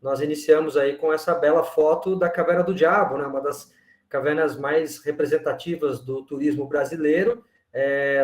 nós iniciamos aí com essa bela foto da Caverna do Diabo, né? Uma das cavernas mais representativas do turismo brasileiro,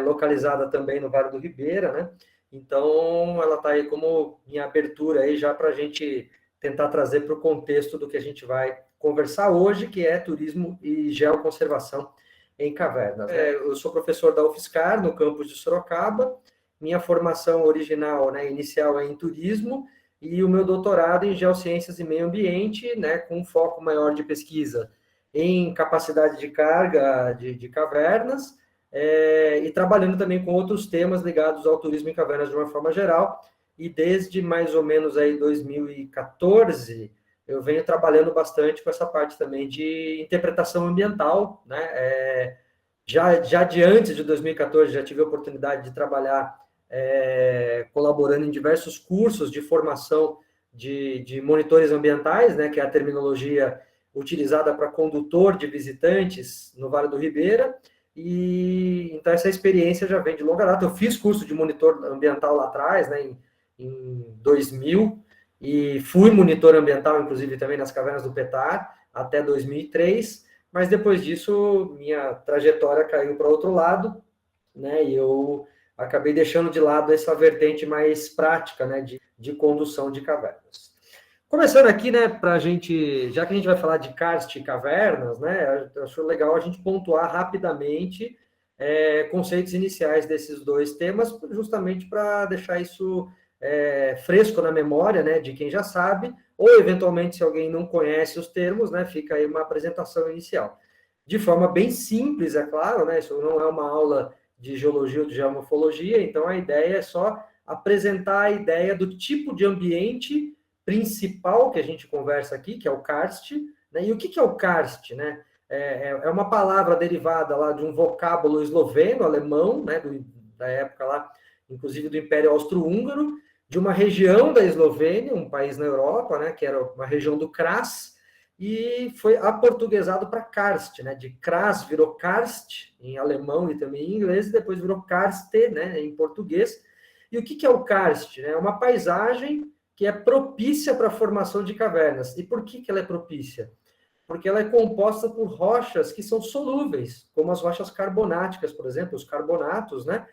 localizada também no Vale do Ribeira, né? Então, ela está aí como em abertura aí já para a gente tentar trazer para o contexto do que a gente vai conversar hoje, que é turismo e geoconservação em cavernas. Eu sou professor da UFSCar, no campus de Sorocaba. Minha formação original, né, inicial é em turismo, e o meu doutorado em geociências e meio ambiente, né, com um foco maior de pesquisa em capacidade de carga de cavernas, e trabalhando também com outros temas ligados ao turismo em cavernas de uma forma geral. E desde mais ou menos aí 2014, eu venho trabalhando bastante com essa parte também de interpretação ambiental, né? Já de antes de 2014, já tive a oportunidade de trabalhar colaborando em diversos cursos de formação de monitores ambientais, né, que é a terminologia utilizada para condutor de visitantes no Vale do Ribeira. E então essa experiência já vem de longa data. Eu fiz curso de monitor ambiental lá atrás, né, em 2000, e fui monitor ambiental, inclusive, também nas cavernas do Petar, até 2003, mas depois disso, minha trajetória caiu para outro lado, né, e eu acabei deixando de lado essa vertente mais prática, né, de condução de cavernas. Começando aqui, né, para a gente, já que a gente vai falar de karst e cavernas, né, eu acho legal a gente pontuar rapidamente conceitos iniciais desses dois temas, justamente para deixar isso fresco na memória, né, de quem já sabe, ou eventualmente se alguém não conhece os termos, né, fica aí uma apresentação inicial. De forma bem simples, é claro, né, isso não é uma aula de geologia ou de geomorfologia, então a ideia é só apresentar a ideia do tipo de ambiente principal que a gente conversa aqui, que é o karst, né? E o que é o karst, né? É uma palavra derivada lá de um vocábulo esloveno, alemão, né? Da época lá, inclusive do Império Austro-Húngaro, de uma região da Eslovênia, um país na Europa, né? Que era uma região do Kras, e foi aportuguesado para karst, né? De Kras virou karst em alemão e também em inglês, e depois virou karste, né? Em português. E o que é o karst? É uma paisagem que é propícia para a formação de cavernas. E por que ela é propícia? Porque ela é composta por rochas que são solúveis, como as rochas carbonáticas, por exemplo, os carbonatos, né?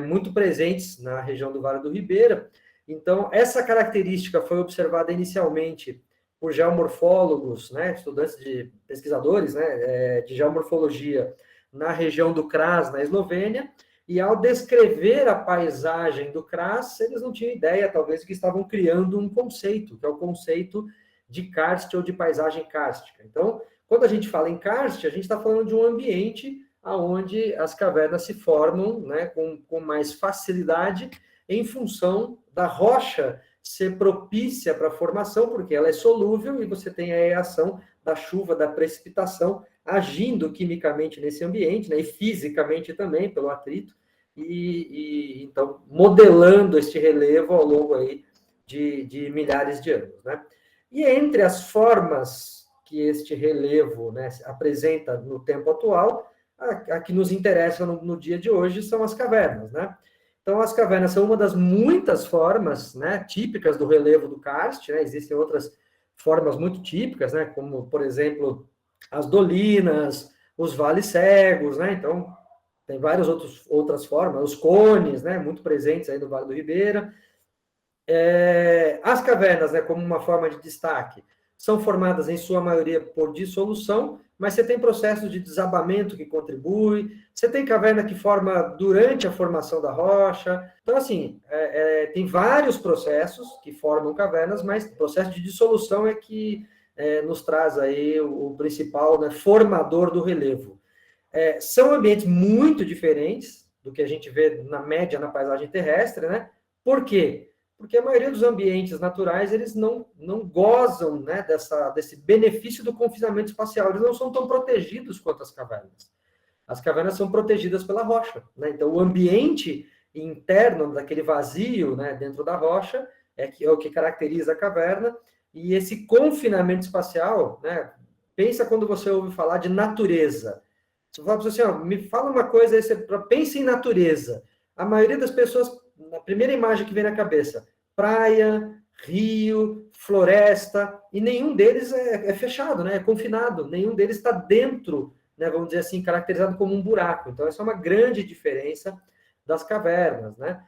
Muito presentes na região do Vale do Ribeira. Então, essa característica foi observada inicialmente por geomorfólogos, né, pesquisadores, né, de geomorfologia na região do Kras, na Eslovênia, e ao descrever a paisagem do Kras, eles não tinham ideia, talvez, que estavam criando um conceito, que é o conceito de karst ou de paisagem kárstica. Então, quando a gente fala em karst, a gente está falando de um ambiente onde as cavernas se formam, né, com mais facilidade em função da rocha ser propícia para a formação, porque ela é solúvel e você tem a reação da chuva, da precipitação, agindo quimicamente nesse ambiente, né, e fisicamente também, pelo atrito, e então modelando este relevo ao longo aí de milhares de anos, né? E entre as formas que este relevo, né, apresenta no tempo atual, a que nos interessa no dia de hoje são as cavernas, né? Então, as cavernas são uma das muitas formas, né, típicas do relevo do karst, né? Existem outras formas muito típicas, né, como, por exemplo, as dolinas, os vales cegos, né? Então, tem várias outras formas, os cones, né, muito presentes aí no Vale do Ribeira. As cavernas, né, como uma forma de destaque, são formadas em sua maioria por dissolução, mas você tem processos de desabamento que contribui, você tem caverna que forma durante a formação da rocha. Então, assim, tem vários processos que formam cavernas, mas o processo de dissolução é que nos traz aí o principal, né, formador do relevo. São ambientes muito diferentes do que a gente vê na média na paisagem terrestre, né? Por quê? Porque a maioria dos ambientes naturais, eles não gozam, né, desse benefício do confinamento espacial, eles não são tão protegidos quanto as cavernas. As cavernas são protegidas pela rocha, né? Então, o ambiente interno daquele vazio, né, dentro da rocha, é o que caracteriza a caverna, e esse confinamento espacial, né, pensa quando você ouve falar de natureza. Se eu falar para você assim, ó, me fala uma coisa, aí você pensa em natureza. A maioria das pessoas, na primeira imagem que vem na cabeça, praia, rio, floresta, e nenhum deles é fechado, né? É confinado, nenhum deles está dentro, né? Vamos dizer assim, caracterizado como um buraco. Então, essa é uma grande diferença das cavernas, né?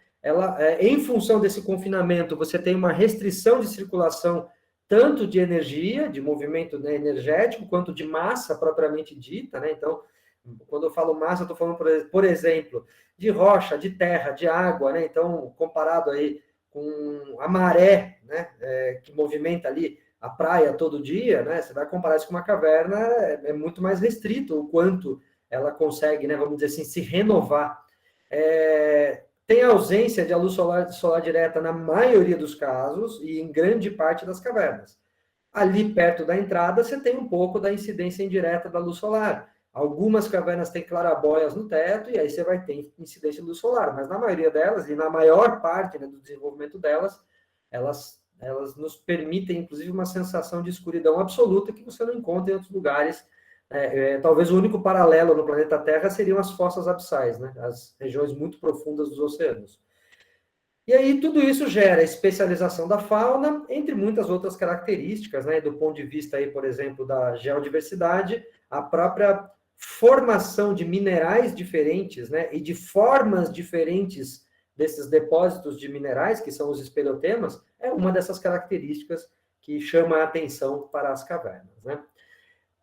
Em função desse confinamento, você tem uma restrição de circulação tanto de energia, de movimento, né, energético, quanto de massa propriamente dita, né? Então, quando eu falo massa, eu estou falando, por exemplo, de rocha, de terra, de água, né? Então, comparado aí com a maré, né, que movimenta ali a praia todo dia, né? Você vai comparar isso com uma caverna, é muito mais restrito o quanto ela consegue, né, vamos dizer assim, se renovar. Tem ausência de luz solar direta na maioria dos casos e em grande parte das cavernas. Ali perto da entrada, você tem um pouco da incidência indireta da luz solar. Algumas cavernas têm clarabóias no teto, e aí você vai ter incidência de luz solar, mas na maioria delas, e na maior parte, né, do desenvolvimento delas, elas nos permitem, inclusive, uma sensação de escuridão absoluta que você não encontra em outros lugares. Talvez o único paralelo no planeta Terra seriam as fossas abissais, né, as regiões muito profundas dos oceanos. E aí tudo isso gera especialização da fauna, entre muitas outras características, né, do ponto de vista aí, por exemplo, da geodiversidade, a própria formação de minerais diferentes, né, e de formas diferentes desses depósitos de minerais, que são os espeleotemas, é uma dessas características que chama a atenção para as cavernas, né.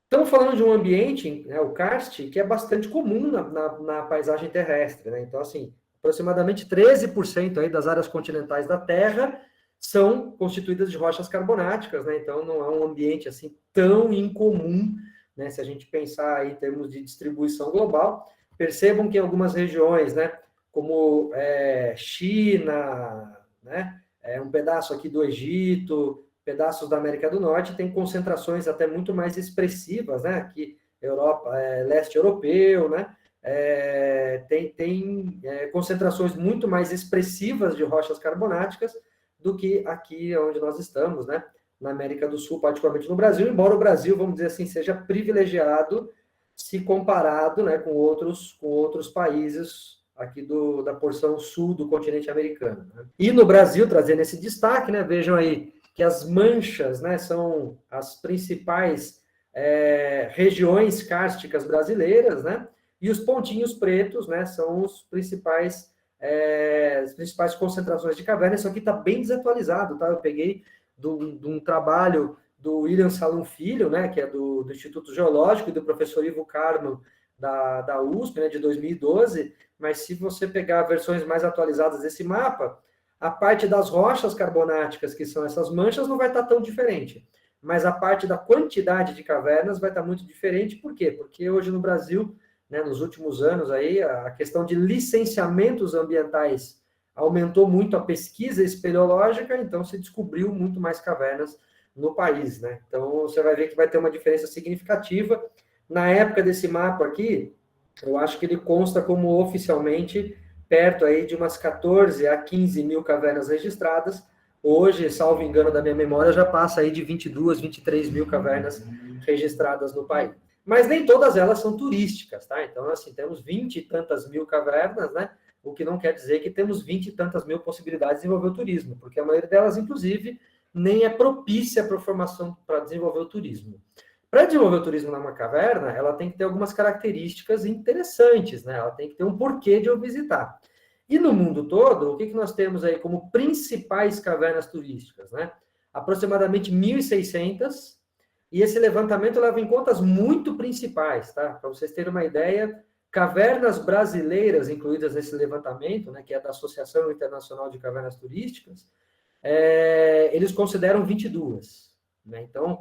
Estamos falando de um ambiente, né, o karst, que é bastante comum na paisagem terrestre, né? Então, assim, aproximadamente 13% aí das áreas continentais da Terra são constituídas de rochas carbonáticas, né? Então, não é um ambiente assim tão incomum, né? Se a gente pensar aí em termos de distribuição global, percebam que em algumas regiões, né, como China, né, um pedaço aqui do Egito, pedaços da América do Norte, tem concentrações até muito mais expressivas, né? Aqui, Europa, leste europeu, né? Tem concentrações muito mais expressivas de rochas carbonáticas do que aqui onde nós estamos, né? Na América do Sul, particularmente no Brasil, embora o Brasil, vamos dizer assim, seja privilegiado se comparado, né, com outros países aqui da porção sul do continente americano, né? E no Brasil, trazendo esse destaque, né? Vejam aí que as manchas, né, são as principais regiões kársticas brasileiras, né, e os pontinhos pretos, né, são as principais concentrações de cavernas. Isso aqui está bem desatualizado, tá? Eu peguei de um trabalho do William Salum Filho, né, que é do Instituto Geológico, e do professor Ivo Carmo, da USP, né, de 2012, mas se você pegar versões mais atualizadas desse mapa, a parte das rochas carbonáticas, que são essas manchas, não vai estar tão diferente. Mas a parte da quantidade de cavernas vai estar muito diferente. Por quê? Porque hoje no Brasil, né, nos últimos anos, aí, a questão de licenciamentos ambientais aumentou muito a pesquisa espeleológica, então se descobriu muito mais cavernas no país, né? Então você vai ver que vai ter uma diferença significativa. Na época desse mapa aqui, eu acho que ele consta como oficialmente perto aí de umas 14 a 15 mil cavernas registradas. Hoje, salvo engano da minha memória, já passa aí de 22, 23 mil cavernas registradas no país. Mas nem todas elas são turísticas, tá? Então, assim, temos 20 e tantas mil cavernas, né? O que não quer dizer que temos 20 e tantas mil possibilidades de desenvolver o turismo, porque a maioria delas, inclusive, nem é propícia para a formação, para desenvolver o turismo. Para desenvolver o turismo numa caverna, ela tem que ter algumas características interessantes, né? Ela tem que ter um porquê de eu visitar. E no mundo todo, o que nós temos aí como principais cavernas turísticas, né? Aproximadamente 1.600, e esse levantamento leva em conta as muito principais, tá? Para vocês terem uma ideia, cavernas brasileiras incluídas nesse levantamento, né, que é da Associação Internacional de Cavernas Turísticas, eles consideram 22, né? Então,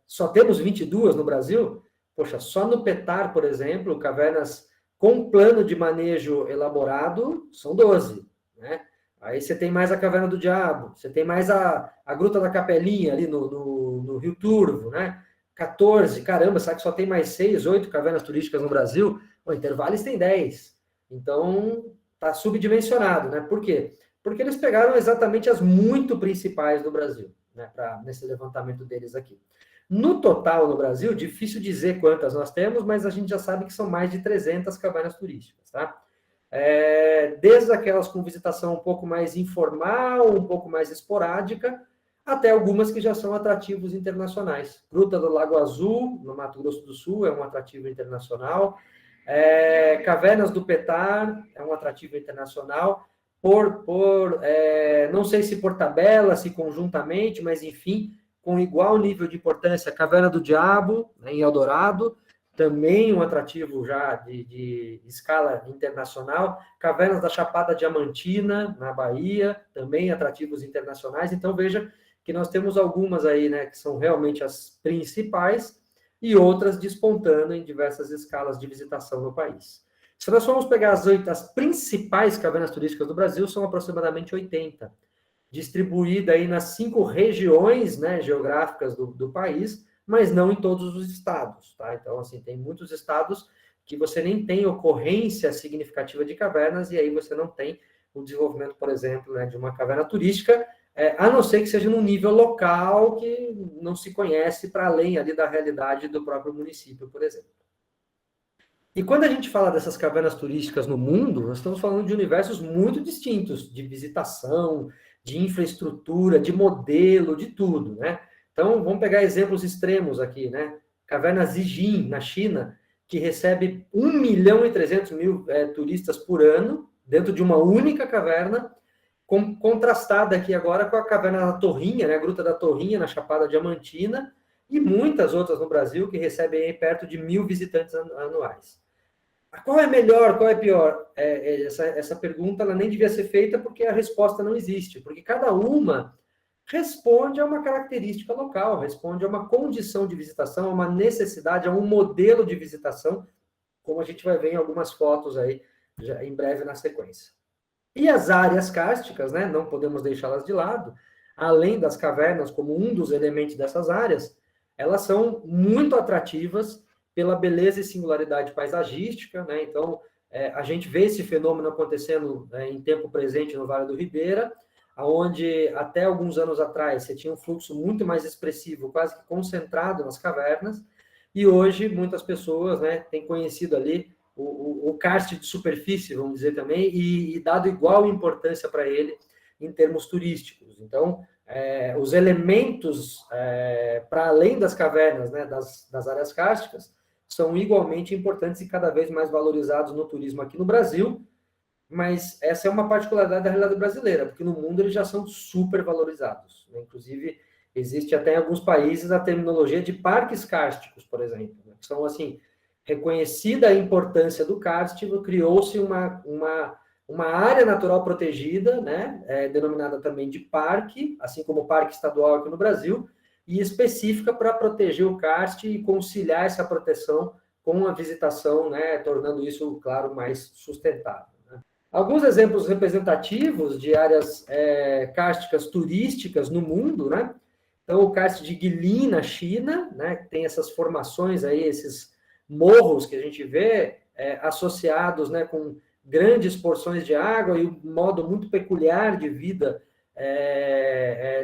só temos 22 no Brasil? Poxa, só no Petar, por exemplo, cavernas com plano de manejo elaborado, são 12, né? Aí você tem mais a Caverna do Diabo, você tem mais a Gruta da Capelinha, ali no Rio Turvo, né? 14, caramba, sabe que só tem mais 6, 8 cavernas turísticas no Brasil? O Intervalos tem 10. Então, está subdimensionado, né? Por quê? Porque eles pegaram exatamente as muito principais do Brasil, né? Nesse levantamento deles aqui. No total, no Brasil, difícil dizer quantas nós temos, mas a gente já sabe que são mais de 300 cavernas turísticas, tá? desde aquelas com visitação um pouco mais informal, um pouco mais esporádica, até algumas que já são atrativos internacionais. Gruta do Lago Azul, no Mato Grosso do Sul, é um atrativo internacional. Cavernas do Petar, é um atrativo internacional. Não sei se por tabela, se conjuntamente, mas enfim, com igual nível de importância, Caverna do Diabo, né, em Eldorado, também um atrativo já de escala internacional. Cavernas da Chapada Diamantina, na Bahia, também atrativos internacionais. Então, veja que nós temos algumas aí, né, que são realmente as principais, e outras despontando em diversas escalas de visitação no país. Se nós formos pegar as principais cavernas turísticas do Brasil, são aproximadamente 80, distribuída aí nas 5 regiões, né, geográficas do país, mas não em todos os estados, tá? Então, assim, tem muitos estados que você nem tem ocorrência significativa de cavernas, e aí você não tem o desenvolvimento, por exemplo, né, de uma caverna turística, a não ser que seja num nível local que não se conhece para além ali da realidade do próprio município, por exemplo. E quando a gente fala dessas cavernas turísticas no mundo, nós estamos falando de universos muito distintos, de visitação, de infraestrutura, de modelo, de tudo, né? Então, vamos pegar exemplos extremos aqui, né? Caverna Zijin, na China, que recebe 1.300.000 turistas por ano, dentro de uma única caverna, contrastada aqui agora com a Caverna da Torrinha, né? A Gruta da Torrinha, na Chapada Diamantina, e muitas outras no Brasil, que recebem aí perto de 1.000 visitantes anuais. Qual é melhor, qual é pior? Essa pergunta ela nem devia ser feita porque a resposta não existe, porque cada uma responde a uma característica local, responde a uma condição de visitação, a uma necessidade, a um modelo de visitação, como a gente vai ver em algumas fotos aí, já em breve na sequência. E as áreas kársticas, né, não podemos deixá-las de lado, além das cavernas como um dos elementos dessas áreas, elas são muito atrativas pela beleza e singularidade paisagística, né? Então, a gente vê esse fenômeno acontecendo em tempo presente no Vale do Ribeira, onde até alguns anos atrás você tinha um fluxo muito mais expressivo, quase que concentrado nas cavernas, e hoje muitas pessoas, né, têm conhecido ali o karst de superfície, vamos dizer também, e dado igual importância para ele em termos turísticos. Então, os elementos para além das cavernas, né, das áreas kársticas, são igualmente importantes e cada vez mais valorizados no turismo aqui no Brasil, mas essa é uma particularidade da realidade brasileira, porque no mundo eles já são super valorizados, né? Inclusive, existe até em alguns países a terminologia de parques kársticos, por exemplo, né? Que são, assim, reconhecida a importância do kárstico, criou-se uma área natural protegida, né, denominada também de parque, assim como o Parque Estadual aqui no Brasil, e específica para proteger o karst e conciliar essa proteção com a visitação, né, tornando isso, claro, mais sustentável. Né? Alguns exemplos representativos de áreas kársticas turísticas no mundo, né? Então, o karst de Guilin, na China, né, que tem essas formações aí, esses morros que a gente vê associados, né, com grandes porções de água e um modo muito peculiar de vida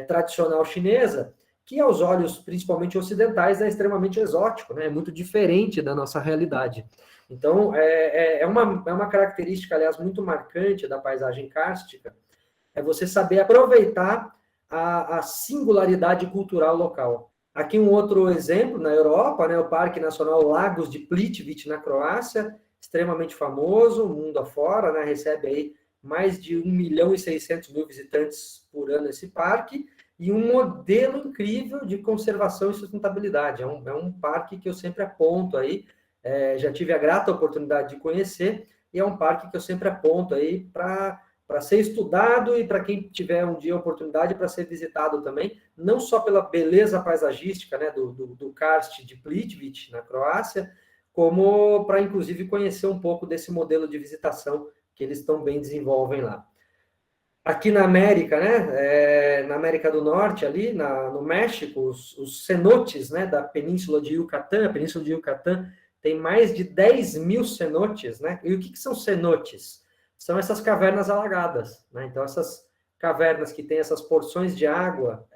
tradicional chinesa, que aos olhos, principalmente ocidentais, é extremamente exótico, né? É muito diferente da nossa realidade. Então, é uma característica, aliás, muito marcante da paisagem kárstica, é você saber aproveitar a singularidade cultural local. Aqui um outro exemplo, na Europa, né, o Parque Nacional Lagos de Plitvice, na Croácia, extremamente famoso, mundo afora, né, recebe aí mais de 1.600.000 visitantes por ano esse parque, e um modelo incrível de conservação e sustentabilidade. É um parque que eu sempre aponto aí, já tive a grata oportunidade de conhecer, e é um parque que eu sempre aponto aí para ser estudado e para quem tiver um dia a oportunidade para ser visitado também, não só pela beleza paisagística, né, do karst de Plitvice, na Croácia, como para, inclusive, conhecer um pouco desse modelo de visitação que eles também desenvolvem lá. Aqui na América, né, na América do Norte, ali no México, os cenotes, né, da Península de Yucatán, a Península de Yucatán tem mais de 10.000 cenotes, né? E o que são cenotes? São essas cavernas alagadas, né? Então, essas cavernas que têm essas porções de água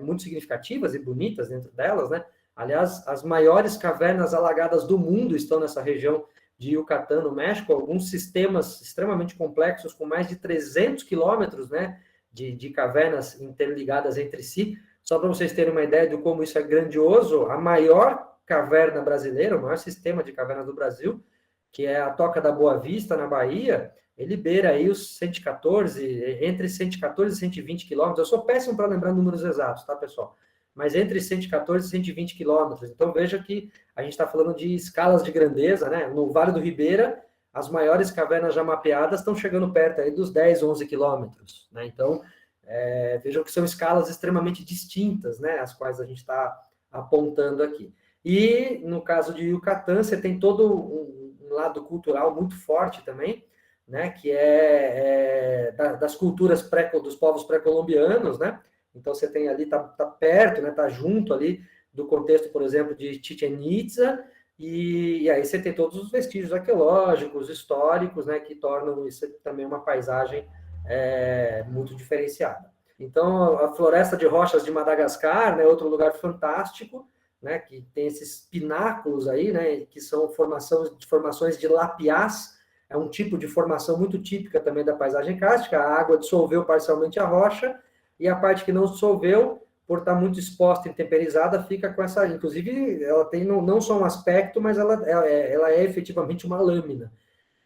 muito significativas e bonitas dentro delas, né? Aliás, as maiores cavernas alagadas do mundo estão nessa região de Yucatán, no México, alguns sistemas extremamente complexos, com mais de 300 quilômetros, né, de cavernas interligadas entre si. Só para vocês terem uma ideia de como isso é grandioso, a maior caverna brasileira, o maior sistema de cavernas do Brasil, que é a Toca da Boa Vista, na Bahia, ele beira aí os 114, entre 114 e 120 quilômetros. Eu sou péssimo para lembrar números exatos, tá, pessoal? Mas entre 114 e 120 quilômetros. Então, veja que a gente está falando de escalas de grandeza, né? No Vale do Ribeira, as maiores cavernas já mapeadas estão chegando perto aí dos 10, 11 quilômetros, né? Então, vejam que são escalas extremamente distintas, né? As quais a gente está apontando aqui. E, no caso de Yucatán, você tem todo um lado cultural muito forte também, né, que das culturas dos povos pré-colombianos, né? Então você tem ali, tá perto, né, tá junto ali do contexto, por exemplo, de Chichén Itzá, e aí você tem todos os vestígios arqueológicos, históricos, né, que tornam isso também uma paisagem muito diferenciada. Então, a floresta de rochas de Madagascar, né, outro lugar fantástico, né, que tem esses pináculos aí, né, que são formações de lapiás. É um tipo de formação muito típica também da paisagem kárstica. A água dissolveu parcialmente a rocha, e a parte que não dissolveu, por estar muito exposta e temperizada, fica com essa... Inclusive, ela tem não só um aspecto, mas ela é efetivamente uma lâmina,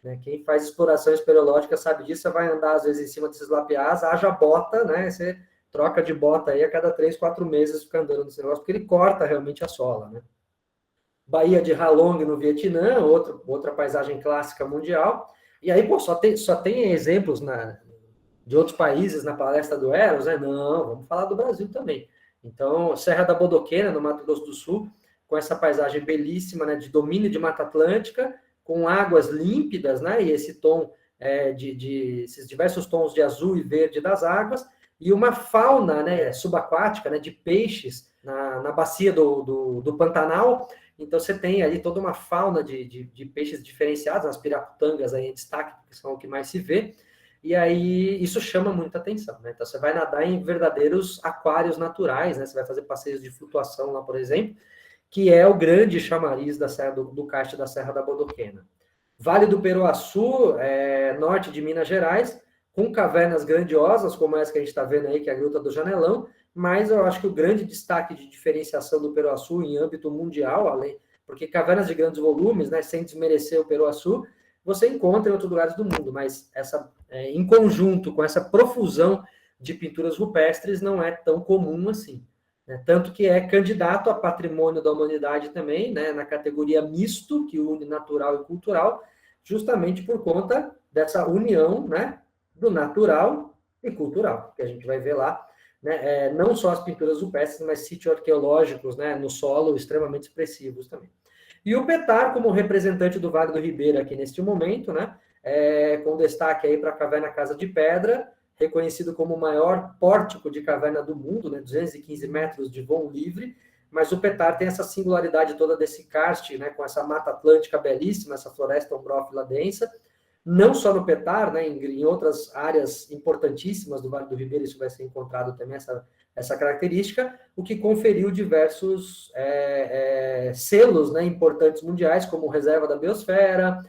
né? Quem faz exploração espeleológica sabe disso. Você vai andar, às vezes, em cima desses lapiás, haja bota, né? Você troca de bota aí a cada 3, 4 meses, fica andando nesse negócio, porque ele corta realmente a sola, né? Baía de Halong, no Vietnã, outra paisagem clássica mundial. E aí, pô, só tem exemplos de outros países na palestra do Eros, né? Não, vamos falar do Brasil também. Então, Serra da Bodoquena, no Mato Grosso do Sul, com essa paisagem belíssima, né, de domínio de Mata Atlântica, com águas límpidas, né, e esse tom esses diversos tons de azul e verde das águas, e uma fauna, né, subaquática, né, de peixes na bacia do Pantanal. Então, você tem ali toda uma fauna de peixes diferenciados, as piraputangas aí em destaque, que são o que mais se vê, e aí isso chama muita atenção, né? Então, você vai nadar em verdadeiros aquários naturais, né? Você vai fazer passeios de flutuação lá, por exemplo, que é o grande chamariz da Serra do Carte da Serra da Bodoquena. Vale do Peroaçu, norte de Minas Gerais, com cavernas grandiosas, como essa que a gente está vendo aí, que é a Gruta do Janelão, mas eu acho que o grande destaque de diferenciação do Peroaçu em âmbito mundial, porque cavernas de grandes volumes, né, sem desmerecer o Peroaçu, você encontra em outros lugares do mundo, mas em conjunto com essa profusão de pinturas rupestres, não é tão comum assim. Né? Tanto que é candidato a patrimônio da humanidade também, né, na categoria misto, que une natural e cultural, justamente por conta dessa união, né, do natural e cultural, que a gente vai ver lá, né, não só as pinturas rupestres, mas sítios arqueológicos, né, no solo extremamente expressivos também. E o Petar, como representante do Vale do Ribeira aqui neste momento, né, com destaque aí para a Caverna Casa de Pedra, reconhecido como o maior pórtico de caverna do mundo, né, 215 metros de voo livre, mas o Petar tem essa singularidade toda desse karst, né, com essa mata atlântica belíssima, essa floresta ombrófila densa, não só no Petar, né, em outras áreas importantíssimas do Vale do Ribeira, isso vai ser encontrado também, essa característica, o que conferiu diversos selos, né, importantes mundiais, como Reserva da Biosfera,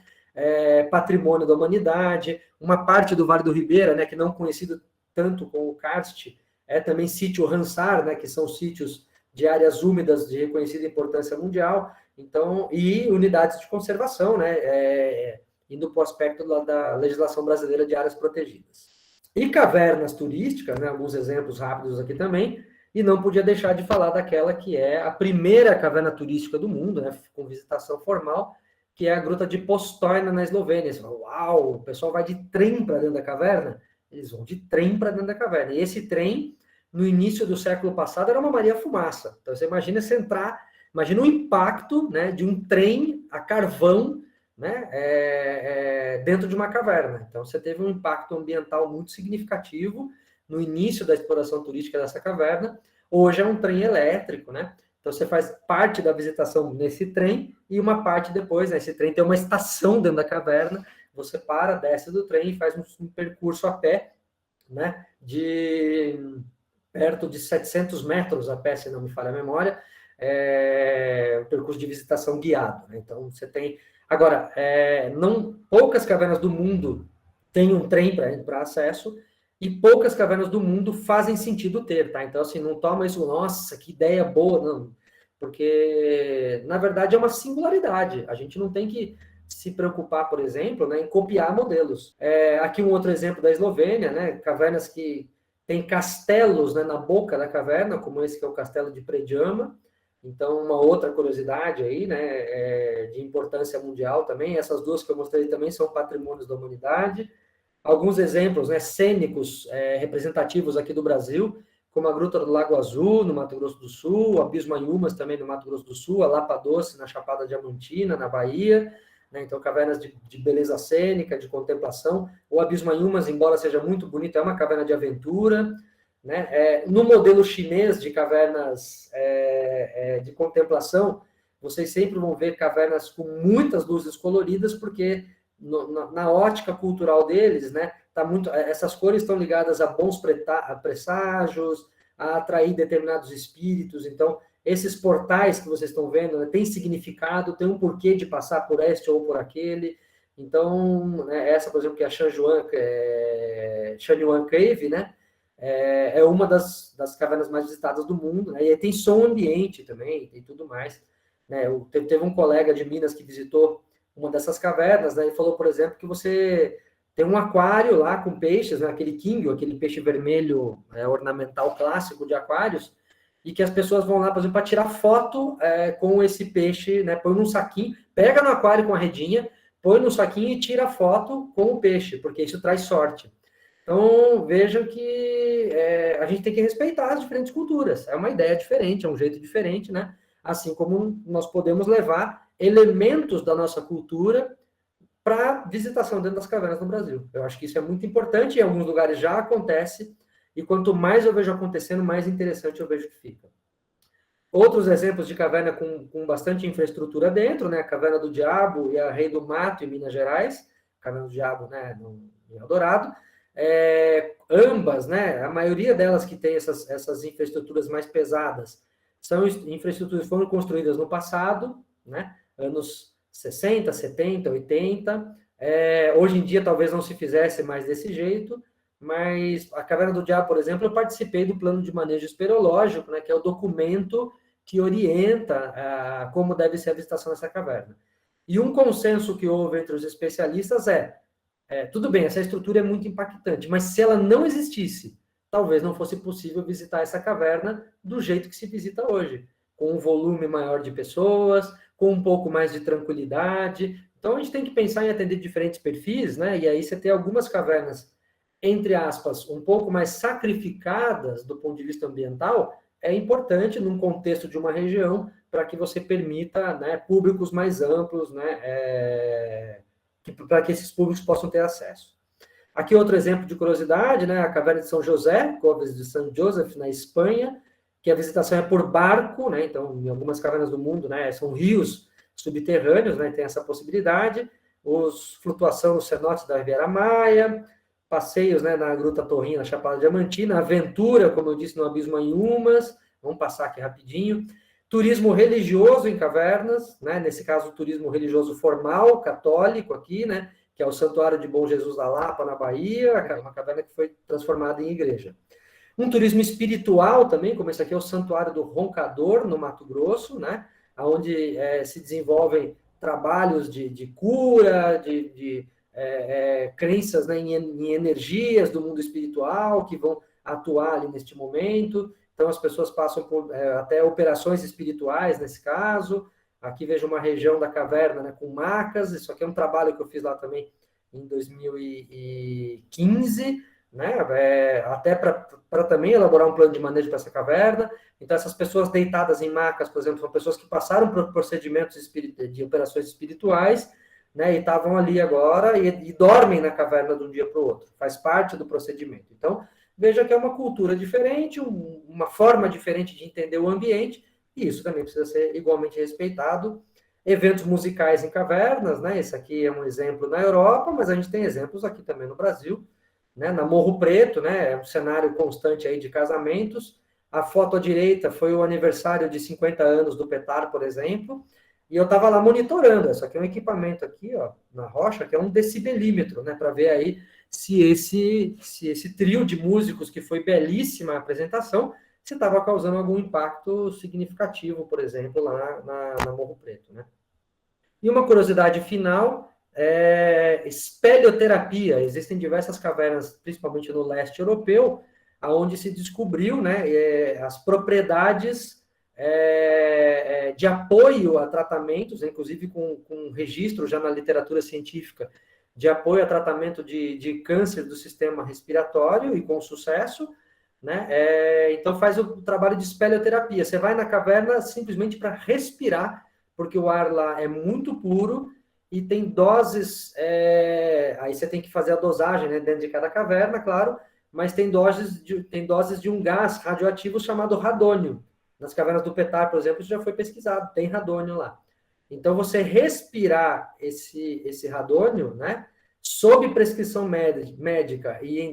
Patrimônio da Humanidade, uma parte do Vale do Ribeira, né, que não conhecido tanto com o karst, é também sítio Ramsar, né, que são sítios de áreas úmidas de reconhecida importância mundial, então, e unidades de conservação, né, indo para o aspecto da legislação brasileira de áreas protegidas. E cavernas turísticas, né, alguns exemplos rápidos aqui também, e não podia deixar de falar daquela que é a primeira caverna turística do mundo, né, com visitação formal, que é a Gruta de Postojna, na Eslovênia. Você fala, uau, o pessoal vai de trem para dentro da caverna? Eles vão de trem para dentro da caverna. E esse trem, no início do século passado, era uma Maria-Fumaça. Então, você imagina você entrar, imagina o impacto, né, de um trem a carvão, né, dentro de uma caverna. Então, você teve um impacto ambiental muito significativo no início da exploração turística dessa caverna. Hoje é um trem elétrico, né? Então, você faz parte da visitação nesse trem e uma parte depois, né? Esse trem tem uma estação dentro da caverna, você para, desce do trem e faz um percurso a pé, né? De perto de 700 metros a pé, se não me falha a memória, um percurso de visitação guiado, né? Então, você tem Agora, poucas cavernas do mundo têm um trem para acesso, e poucas cavernas do mundo fazem sentido ter, tá? Então, assim, não toma isso, nossa, que ideia boa, não. Porque, na verdade, é uma singularidade. A gente não tem que se preocupar, por exemplo, né, em copiar modelos. Aqui um outro exemplo da Eslovênia, né? Cavernas que têm castelos, né, na boca da caverna, como esse que é o castelo de Predjama. Então, uma outra curiosidade aí, né, de importância mundial também. Essas duas que eu mostrei também são patrimônios da humanidade. Alguns exemplos, né, cênicos representativos aqui do Brasil, como a Gruta do Lago Azul, no Mato Grosso do Sul, o Abismo Anhumas, também no Mato Grosso do Sul, a Lapa Doce, na Chapada Diamantina, na Bahia, né, então cavernas de beleza cênica, de contemplação. O Abismo Anhumas, embora seja muito bonito, é uma caverna de aventura. Né? No modelo chinês de cavernas de contemplação, vocês sempre vão ver cavernas com muitas luzes coloridas, porque na ótica cultural deles, né, essas cores estão ligadas a bons presságios, a atrair determinados espíritos. Então, esses portais que vocês estão vendo, né, têm significado, tem um porquê de passar por este ou por aquele. Então, né, essa, por exemplo, que é a Shanyuan Cave, né, é uma das cavernas mais visitadas do mundo, né, e tem som ambiente também, tem tudo mais. Né, teve um colega de Minas que visitou uma dessas cavernas, né, e falou, por exemplo, que você tem um aquário lá com peixes, né, aquele kingyo, aquele peixe vermelho ornamental clássico de aquários, e que as pessoas vão lá, por exemplo, para tirar foto com esse peixe, né, põe num saquinho, pega no aquário com a redinha, põe no saquinho e tira foto com o peixe, porque isso traz sorte. Então, vejam que a gente tem que respeitar as diferentes culturas. É uma ideia diferente, é um jeito diferente, né? Assim como nós podemos levar elementos da nossa cultura para visitação dentro das cavernas no Brasil. Eu acho que isso é muito importante, em alguns lugares já acontece, e quanto mais eu vejo acontecendo, mais interessante eu vejo que fica. Outros exemplos de caverna com bastante infraestrutura dentro, né? A Caverna do Diabo e a Rei do Mato, em Minas Gerais, Caverna do Diabo, né, em Eldorado. Ambas, né, a maioria delas que tem essas infraestruturas mais pesadas, são infraestruturas que foram construídas no passado, né, anos 60, 70, 80. Hoje em dia talvez não se fizesse mais desse jeito, mas a Caverna do Diabo, por exemplo, eu participei do plano de manejo esperológico, né, que é o documento que orienta como deve ser a visitação dessa caverna. E um consenso que houve entre os especialistas tudo bem, essa estrutura é muito impactante, mas se ela não existisse, talvez não fosse possível visitar essa caverna do jeito que se visita hoje, com um volume maior de pessoas, com um pouco mais de tranquilidade. Então, a gente tem que pensar em atender diferentes perfis, né? E aí você tem algumas cavernas, entre aspas, um pouco mais sacrificadas do ponto de vista ambiental, é importante num contexto de uma região para que você permita, né, públicos mais amplos, né, para que esses públicos possam ter acesso. Aqui outro exemplo de curiosidade, né, a Caverna de São José, Coves de São Joseph, na Espanha, que a visitação é por barco, né, então em algumas cavernas do mundo, né, são rios subterrâneos, né, tem essa possibilidade, flutuação no cenote da Riviera Maia, passeios, né, na Gruta Torrinha, na Chapada Diamantina, aventura, como eu disse, no Abismo Anhumas, vamos passar aqui rapidinho, turismo religioso em cavernas, né, nesse caso o turismo religioso formal, católico aqui, né, que é o Santuário de Bom Jesus da Lapa, na Bahia, uma caverna que foi transformada em igreja. Um turismo espiritual também, como esse aqui é o Santuário do Roncador, no Mato Grosso, né, onde se desenvolvem trabalhos de cura, de crenças, né, em energias do mundo espiritual que vão atuar ali neste momento. Então, as pessoas passam por até operações espirituais, nesse caso. Aqui vejo uma região da caverna, né, com macas. Isso aqui é um trabalho que eu fiz lá também em 2015, né, até para também elaborar um plano de manejo para essa caverna. Então, essas pessoas deitadas em macas, por exemplo, são pessoas que passaram por procedimentos de operações espirituais, né, e estavam ali agora e dormem na caverna de um dia para o outro. Faz parte do procedimento. Então, veja que é uma cultura diferente, uma forma diferente de entender o ambiente, e isso também precisa ser igualmente respeitado. Eventos musicais em cavernas, né? Esse aqui é um exemplo na Europa, mas a gente tem exemplos aqui também no Brasil, né? Na Morro Preto, né? É um cenário constante aí de casamentos. A foto à direita foi o aniversário de 50 anos do Petar, por exemplo, E eu estava lá monitorando. Isso aqui é um equipamento aqui, ó, na rocha, que é um decibelímetro, né, para ver aí se esse trio de músicos, que foi belíssima a apresentação, se estava causando algum impacto significativo, por exemplo, lá na Morro Preto, né? E uma curiosidade final é espeleoterapia. Existem diversas cavernas, principalmente no leste europeu, aonde se descobriu, né, as propriedades de apoio a tratamentos, inclusive com registro já na literatura científica, de apoio a tratamento de câncer do sistema respiratório, e com sucesso, né? Então faz o trabalho de espeleoterapia. Você vai na caverna simplesmente para respirar, porque o ar lá é muito puro e tem doses. Aí você tem que fazer a dosagem, né, dentro de cada caverna, claro, mas tem doses de um gás radioativo chamado radônio. Nas cavernas do Petar, por exemplo, isso já foi pesquisado, tem radônio lá. Então, você respirar esse radônio, né, sob prescrição médica e em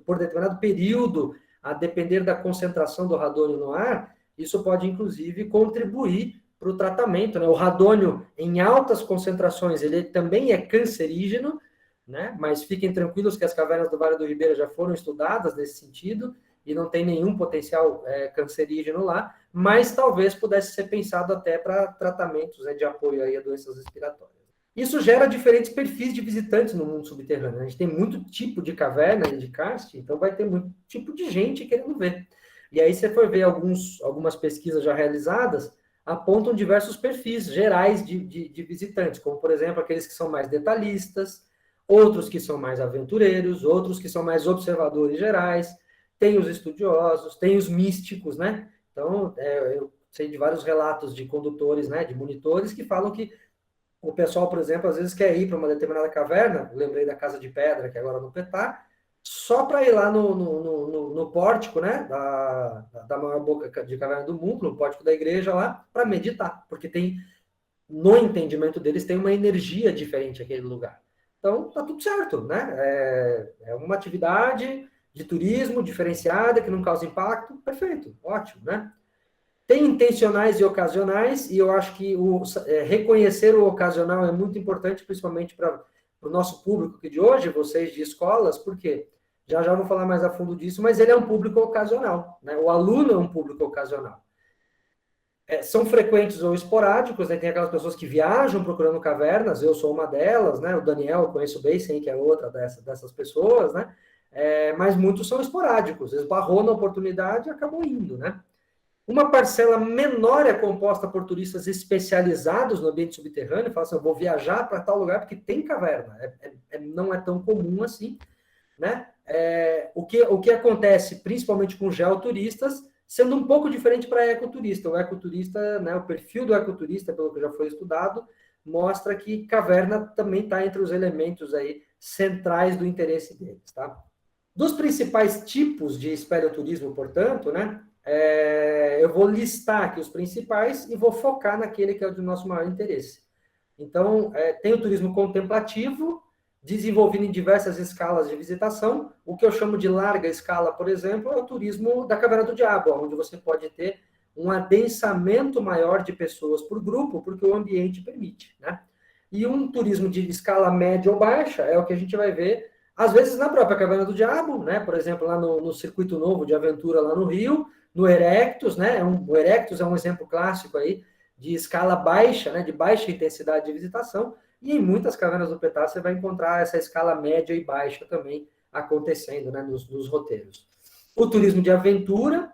por determinado período, a depender da concentração do radônio no ar, isso pode, inclusive, contribuir para o tratamento, né? O radônio, em altas concentrações, ele também é cancerígeno, né? Mas fiquem tranquilos que as cavernas do Vale do Ribeira já foram estudadas nesse sentido e não tem nenhum potencial cancerígeno lá, mas talvez pudesse ser pensado até para tratamentos, né, de apoio aí a doenças respiratórias. Isso gera diferentes perfis de visitantes no mundo subterrâneo. A gente tem muito tipo de caverna e de karst, então vai ter muito tipo de gente querendo ver. E aí você for ver algumas pesquisas já realizadas, apontam diversos perfis gerais de visitantes, como, por exemplo, aqueles que são mais detalhistas, outros que são mais aventureiros, outros que são mais observadores gerais, tem os estudiosos, tem os místicos, né? Então, eu sei de vários relatos de condutores, né, de monitores, que falam que o pessoal, por exemplo, às vezes quer ir para uma determinada caverna, lembrei da Casa de Pedra, que é agora no Petar, só para ir lá no pórtico, né, da maior boca de caverna do mundo, no pórtico da igreja lá, para meditar, porque tem, no entendimento deles, tem uma energia diferente aquele lugar. Então, tá tudo certo, né? É uma atividade de turismo diferenciada, que não causa impacto, perfeito, ótimo, né? Tem intencionais e ocasionais, e eu acho que reconhecer o ocasional é muito importante, principalmente para o nosso público que de hoje, vocês de escolas, porque já vou falar mais a fundo disso, mas ele é um público ocasional, né? O aluno é um público ocasional. São frequentes ou esporádicos, né? Tem aquelas pessoas que viajam procurando cavernas, eu sou uma delas, né? O Daniel eu conheço bem, sei que é outra dessas pessoas, né? Mas muitos são esporádicos, esbarrou na oportunidade e acabou indo, né? Uma parcela menor é composta por turistas especializados no ambiente subterrâneo, falam assim, eu vou viajar para tal lugar porque tem caverna. Não é tão comum assim, né? O que acontece, principalmente com geoturistas, sendo um pouco diferente para ecoturista. O ecoturista, né, o perfil do ecoturista, pelo que já foi estudado, mostra que caverna também está entre os elementos aí centrais do interesse deles, tá? Dos principais tipos de espeleoturismo, portanto, né, eu vou listar aqui os principais e vou focar naquele que é o de nosso maior interesse. Então, tem o turismo contemplativo, desenvolvido em diversas escalas de visitação. O que eu chamo de larga escala, por exemplo, é o turismo da Caverna do Diabo, onde você pode ter um adensamento maior de pessoas por grupo, porque o ambiente permite, né? E um turismo de escala média ou baixa é o que a gente vai ver, às vezes, na própria Caverna do Diabo, né? Por exemplo, lá no Circuito Novo de Aventura, lá no Rio, no Erectus, né? O Erectus é um exemplo clássico aí de escala baixa, né? De baixa intensidade de visitação, e em muitas cavernas do Petar você vai encontrar essa escala média e baixa também acontecendo, né? Nos roteiros. O turismo de aventura,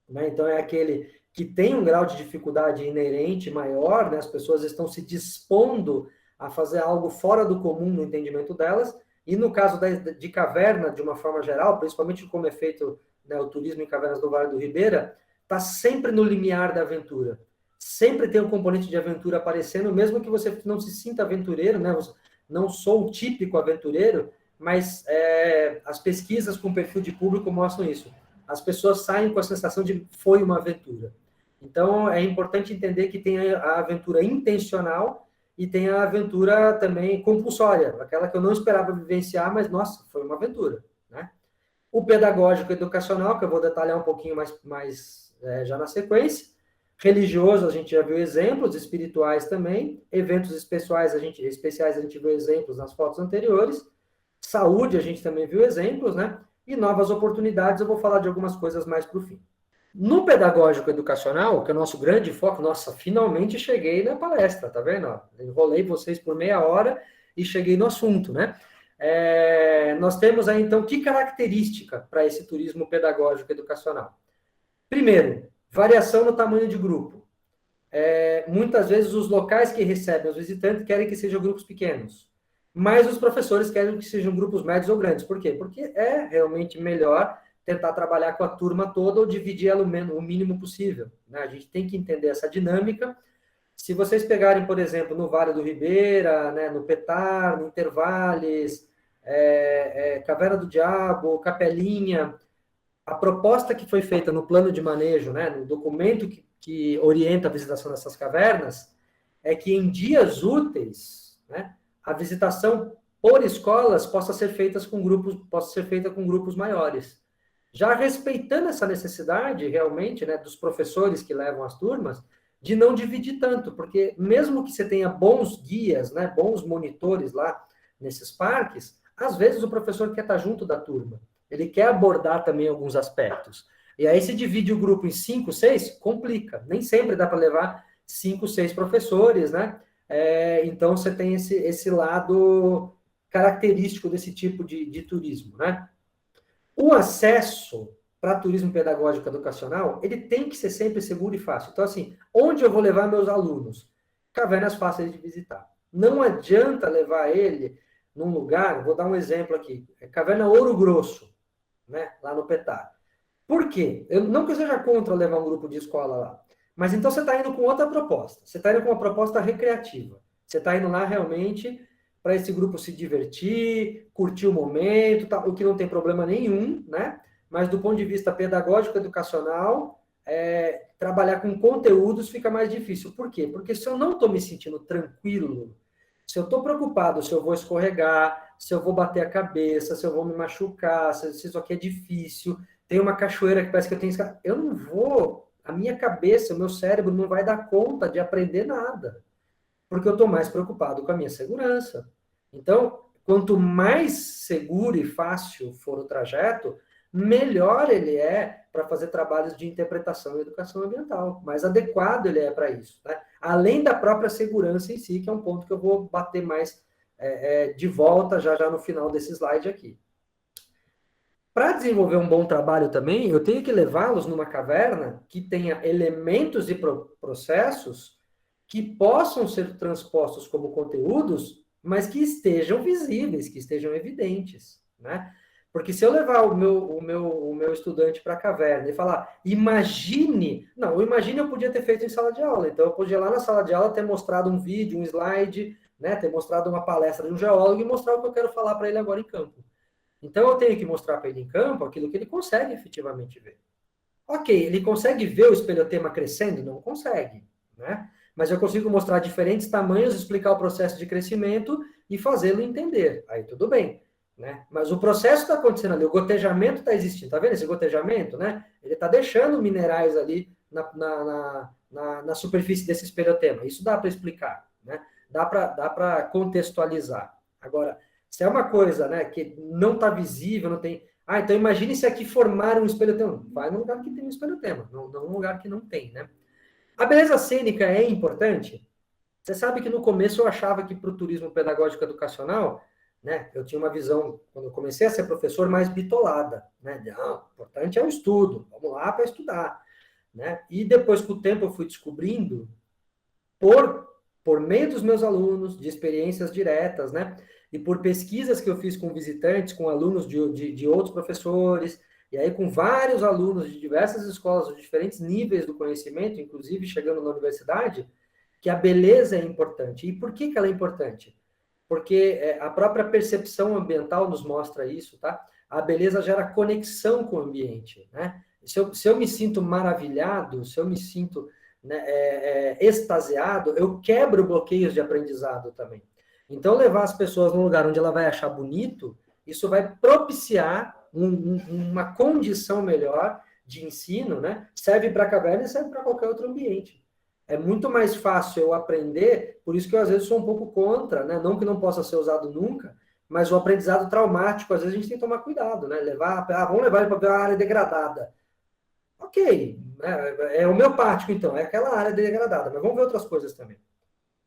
né? Então é aquele que tem um grau de dificuldade inerente maior, né? As pessoas estão se dispondo a fazer algo fora do comum no entendimento delas, e no caso de caverna, de uma forma geral, principalmente como é feito, né, o turismo em cavernas do Vale do Ribeira, está sempre no limiar da aventura. Sempre tem um componente de aventura aparecendo, mesmo que você não se sinta aventureiro, né? Não sou o típico aventureiro, mas as pesquisas com perfil de público mostram isso. As pessoas saem com a sensação de que foi uma aventura. Então, é importante entender que tem a aventura intencional e tem a aventura também compulsória, aquela que eu não esperava vivenciar, mas, nossa, foi uma aventura, né? O pedagógico educacional, que eu vou detalhar um pouquinho mais já na sequência. Religioso, a gente já viu exemplos, espirituais também, eventos especiais, a gente viu exemplos nas fotos anteriores, saúde, a gente também viu exemplos, né? E novas oportunidades, eu vou falar de algumas coisas mais para o fim. No pedagógico educacional, que é o nosso grande foco, nossa, finalmente cheguei na palestra, tá vendo? Enrolei vocês por meia hora e cheguei no assunto, né? Nós temos aí, então, que característica para esse turismo pedagógico educacional? Primeiro, variação no tamanho de grupo. Muitas vezes os locais que recebem os visitantes querem que sejam grupos pequenos, mas os professores querem que sejam grupos médios ou grandes. Por quê? Porque é realmente melhor tentar trabalhar com a turma toda ou dividir ela o mínimo possível, né? A gente tem que entender essa dinâmica. Se vocês pegarem, por exemplo, no Vale do Ribeira, né, no Petar, no Intervales, Caverna do Diabo, Capelinha, a proposta que foi feita no plano de manejo, né, no documento que orienta a visitação dessas cavernas, é que em dias úteis, né, a visitação por escolas possa ser feita com grupos maiores. Já respeitando essa necessidade, realmente, né, dos professores que levam as turmas, de não dividir tanto, porque mesmo que você tenha bons guias, né, bons monitores lá nesses parques, às vezes o professor quer estar junto da turma. Ele quer abordar também alguns aspectos. E aí, se divide o grupo em 5, 6, complica. Nem sempre dá para levar 5, 6 professores, né? Então, você tem esse lado característico desse tipo de turismo, né? O acesso para turismo pedagógico educacional, ele tem que ser sempre seguro e fácil. Então, assim, onde eu vou levar meus alunos? Cavernas fáceis de visitar. Não adianta levar ele num lugar, vou dar um exemplo aqui, Caverna Ouro Grosso, né, lá no Petar. Por quê? Não que eu seja contra levar um grupo de escola lá, mas então você está indo com outra proposta. Você está indo com uma proposta recreativa. Você está indo lá realmente para esse grupo se divertir, curtir o momento, tá, o que não tem problema nenhum, né? Mas do ponto de vista pedagógico, educacional, trabalhar com conteúdos fica mais difícil. Por quê? Porque se eu não estou me sentindo tranquilo, se eu estou preocupado se eu vou escorregar, se eu vou bater a cabeça, se eu vou me machucar, se isso aqui é difícil, tem uma cachoeira que parece que eu tenho... Eu não vou, a minha cabeça, o meu cérebro não vai dar conta de aprender nada, porque eu estou mais preocupado com a minha segurança. Então, quanto mais seguro e fácil for o trajeto, melhor ele é para fazer trabalhos de interpretação e educação ambiental. Mais adequado ele é para isso, né? Além da própria segurança em si, que é um ponto que eu vou bater mais de volta já no final desse slide aqui. Para desenvolver um bom trabalho também, eu tenho que levá-los numa caverna que tenha elementos e processos que possam ser transpostos como conteúdos, mas que estejam visíveis, que estejam evidentes, né? Porque se eu levar o meu estudante para a caverna e falar, imagine... Não, o imagine eu podia ter feito em sala de aula. Então, eu podia lá na sala de aula ter mostrado um vídeo, um slide, né, ter mostrado uma palestra de um geólogo e mostrar o que eu quero falar para ele agora em campo. Então, eu tenho que mostrar para ele em campo aquilo que ele consegue efetivamente ver. Ok, ele consegue ver o espelhotema crescendo? Não consegue, né? Mas eu consigo mostrar diferentes tamanhos, explicar o processo de crescimento e fazê-lo entender. Aí tudo bem, né? Mas o processo está acontecendo ali, o gotejamento está existindo. Tá vendo esse gotejamento, né? Ele está deixando minerais ali na superfície desse espelhotema. Isso dá para explicar, né? Dá para contextualizar. Agora, se é uma coisa, né, que não está visível, não tem... então imagine se aqui formar um espelhotema. Vai num lugar que tem um espelhotema, não num lugar que não tem, né? A beleza cênica é importante? Você sabe que no começo eu achava que para o turismo pedagógico educacional, né, eu tinha uma visão, quando eu comecei a ser professor, mais bitolada, né? Não, o importante é o estudo, vamos lá para estudar, né? E depois, com o tempo, eu fui descobrindo, por meio dos meus alunos, de experiências diretas, né? E por pesquisas que eu fiz com visitantes, com alunos de outros professores, e aí com vários alunos de diversas escolas, de diferentes níveis do conhecimento, inclusive chegando na universidade, que a beleza é importante. E por que ela é importante? Porque a própria percepção ambiental nos mostra isso, tá? A beleza gera conexão com o ambiente, né? Se eu me sinto maravilhado, se eu me sinto, né, extasiado, eu quebro bloqueios de aprendizado também. Então, levar as pessoas num lugar onde ela vai achar bonito, isso vai propiciar uma condição melhor de ensino, né, serve para a caverna e serve para qualquer outro ambiente. É muito mais fácil eu aprender, por isso que eu às vezes sou um pouco contra, né, não que não possa ser usado nunca, mas o aprendizado traumático, às vezes a gente tem que tomar cuidado, né, vamos levar ele para a área degradada. Ok, né, é homeopático então, é aquela área degradada, mas vamos ver outras coisas também.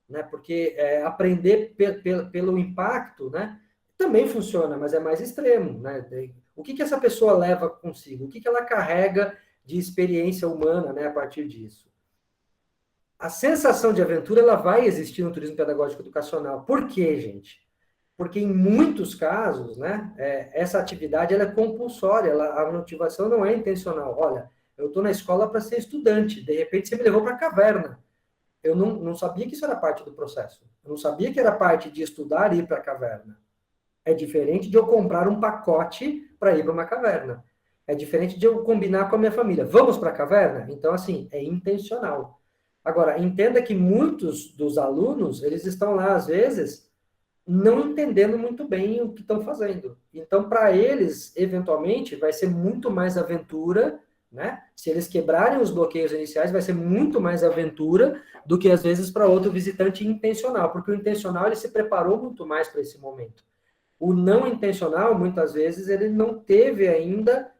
Né? Porque aprender pelo impacto, né, também funciona, mas é mais extremo. Né? O que essa pessoa leva consigo? O que ela carrega de experiência humana, né, a partir disso? A sensação de aventura ela vai existir no turismo pedagógico educacional. Por quê, gente? Porque em muitos casos, né, essa atividade ela é compulsória, a motivação não é intencional. Olha, eu estou na escola para ser estudante, de repente você me levou para a caverna. Eu não sabia que isso era parte do processo. Eu não sabia que era parte de estudar e ir para a caverna. É diferente de eu comprar um pacote para ir para uma caverna. É diferente de eu combinar com a minha família. Vamos para a caverna? Então, assim, é intencional. Agora, entenda que muitos dos alunos, eles estão lá, às vezes, não entendendo muito bem o que estão fazendo. Então, para eles, eventualmente, vai ser muito mais aventura, né? Se eles quebrarem os bloqueios iniciais, vai ser muito mais aventura do que, às vezes, para outro visitante intencional, porque o intencional, ele se preparou muito mais para esse momento. O não intencional, muitas vezes, ele não teve ainda,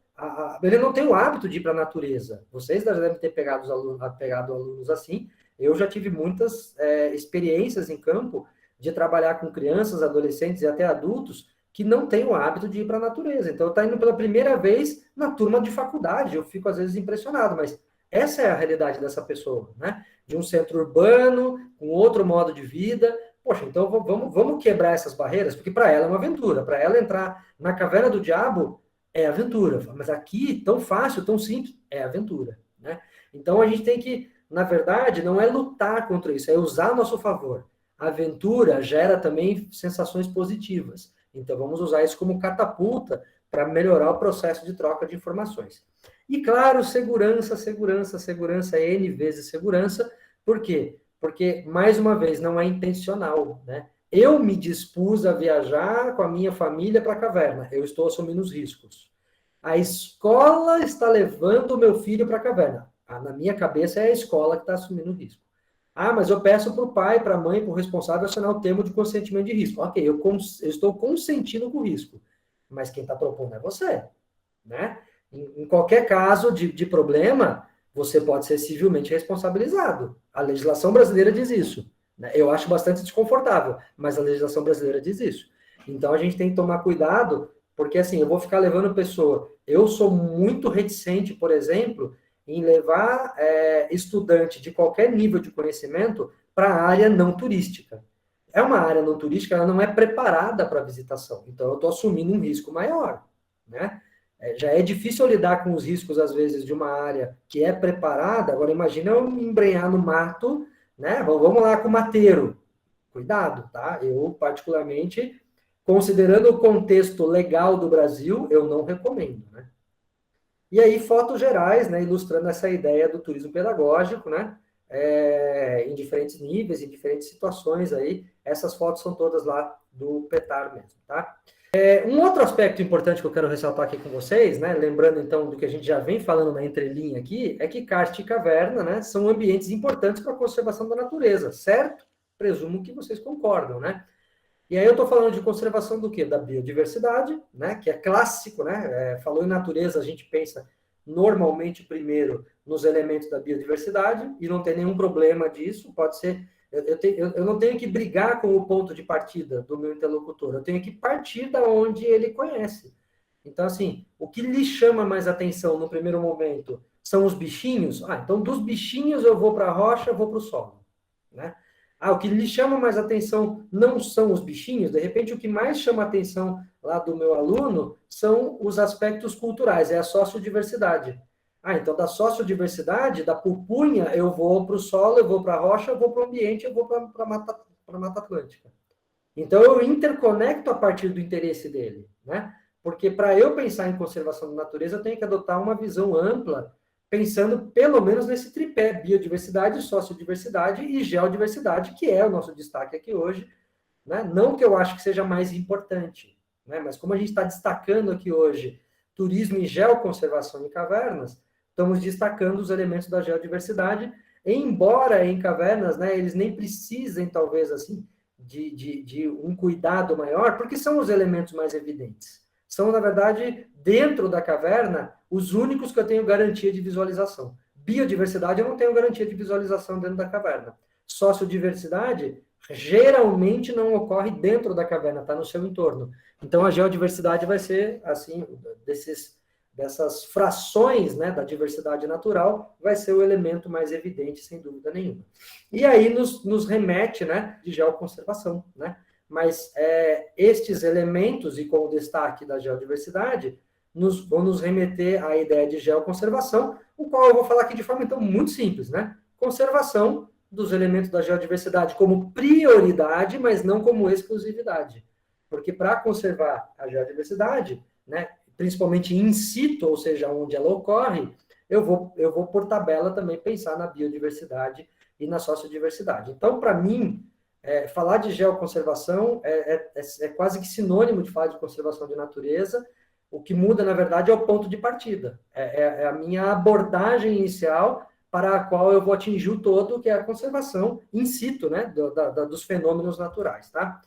ele não tem o hábito de ir para a natureza. Vocês já devem ter pegado alunos assim. Eu já tive muitas experiências em campo de trabalhar com crianças, adolescentes e até adultos que não têm o hábito de ir para a natureza. Então, está indo pela primeira vez na turma de faculdade. Eu fico, às vezes, impressionado, mas essa é a realidade dessa pessoa, né? De um centro urbano, com outro modo de vida. Poxa, então vamos quebrar essas barreiras, porque para ela é uma aventura. Para ela entrar na caverna do diabo é aventura. Mas aqui, tão fácil, tão simples, é aventura, né? Então, a gente tem que, na verdade, não é lutar contra isso, é usar a nosso favor. A aventura gera também sensações positivas. Então, vamos usar isso como catapulta para melhorar o processo de troca de informações. E, claro, segurança, segurança, segurança, N vezes segurança. Por quê? Porque, mais uma vez, não é intencional, né? Eu me dispus a viajar com a minha família para a caverna. Eu estou assumindo os riscos. A escola está levando o meu filho para a caverna. Na minha cabeça, é a escola que está assumindo o risco. Mas eu peço para o pai, para a mãe, para o responsável assinar o termo de consentimento de risco. Ok, eu estou consentindo com o risco, mas quem está propondo é você, né? Em qualquer caso de problema, você pode ser civilmente responsabilizado. A legislação brasileira diz isso. Né? Eu acho bastante desconfortável, mas a legislação brasileira diz isso. Então, a gente tem que tomar cuidado, porque assim, eu vou ficar levando pessoa. Eu sou muito reticente, por exemplo, em levar estudante de qualquer nível de conhecimento para a área não turística. É uma área não turística, ela não é preparada para visitação. Então, eu estou assumindo um risco maior, né? Já é difícil lidar com os riscos, às vezes, de uma área que é preparada. Agora, imagina eu me embrenhar no mato, né? Vamos lá com o mateiro. Cuidado, tá? Eu, particularmente, considerando o contexto legal do Brasil, eu não recomendo, né? E aí, fotos gerais, né, ilustrando essa ideia do turismo pedagógico, né, em diferentes níveis, em diferentes situações aí. Essas fotos são todas lá do Petar mesmo, tá? Um outro aspecto importante que eu quero ressaltar aqui com vocês, né, lembrando então do que a gente já vem falando na entrelinha aqui, é que karst e caverna, né, são ambientes importantes para a conservação da natureza, certo? Presumo que vocês concordam, né? E aí eu estou falando de conservação do quê? Da biodiversidade, né? Que é clássico, né? Falou em natureza, a gente pensa normalmente primeiro nos elementos da biodiversidade, e não tem nenhum problema disso, pode ser. Eu não tenho que brigar com o ponto de partida do meu interlocutor, eu tenho que partir da onde ele conhece. Então, assim, o que lhe chama mais atenção no primeiro momento são os bichinhos. Então dos bichinhos eu vou para a rocha, eu vou para o solo, né? O que lhe chama mais atenção não são os bichinhos, de repente o que mais chama a atenção lá do meu aluno são os aspectos culturais, é a sociodiversidade. Então da sociodiversidade, da pupunha, eu vou para o solo, eu vou para a rocha, eu vou para o ambiente, eu vou para a Mata Atlântica. Então eu interconecto a partir do interesse dele, né? Porque para eu pensar em conservação da natureza, eu tenho que adotar uma visão ampla, pensando pelo menos nesse tripé: biodiversidade, sociodiversidade e geodiversidade, que é o nosso destaque aqui hoje, né? Não que eu acho que seja mais importante, né? Mas como a gente está destacando aqui hoje turismo e geoconservação em cavernas, estamos destacando os elementos da geodiversidade, embora em cavernas, né, eles nem precisem, talvez, assim, de um cuidado maior, porque são os elementos mais evidentes. São, na verdade, dentro da caverna, os únicos que eu tenho garantia de visualização. Biodiversidade, eu não tenho garantia de visualização dentro da caverna. Sociodiversidade, geralmente não ocorre dentro da caverna, está no seu entorno. Então, a geodiversidade vai ser, assim, dessas frações, né, da diversidade natural, vai ser o elemento mais evidente, sem dúvida nenhuma. E aí nos remete, né, de geoconservação, né? Mas estes elementos, e com o destaque da geodiversidade, vão nos remeter à ideia de geoconservação, o qual eu vou falar aqui de forma, então, muito simples, né? Conservação dos elementos da geodiversidade como prioridade, mas não como exclusividade. Porque para conservar a geodiversidade, né, principalmente in situ, ou seja, onde ela ocorre, eu vou por tabela também pensar na biodiversidade e na sociodiversidade. Então, para mim, falar de geoconservação é quase que sinônimo de falar de conservação de natureza. O que muda, na verdade, é o ponto de partida. É a minha abordagem inicial para a qual eu vou atingir o todo, que é a conservação in situ, né, dos fenômenos naturais, tá?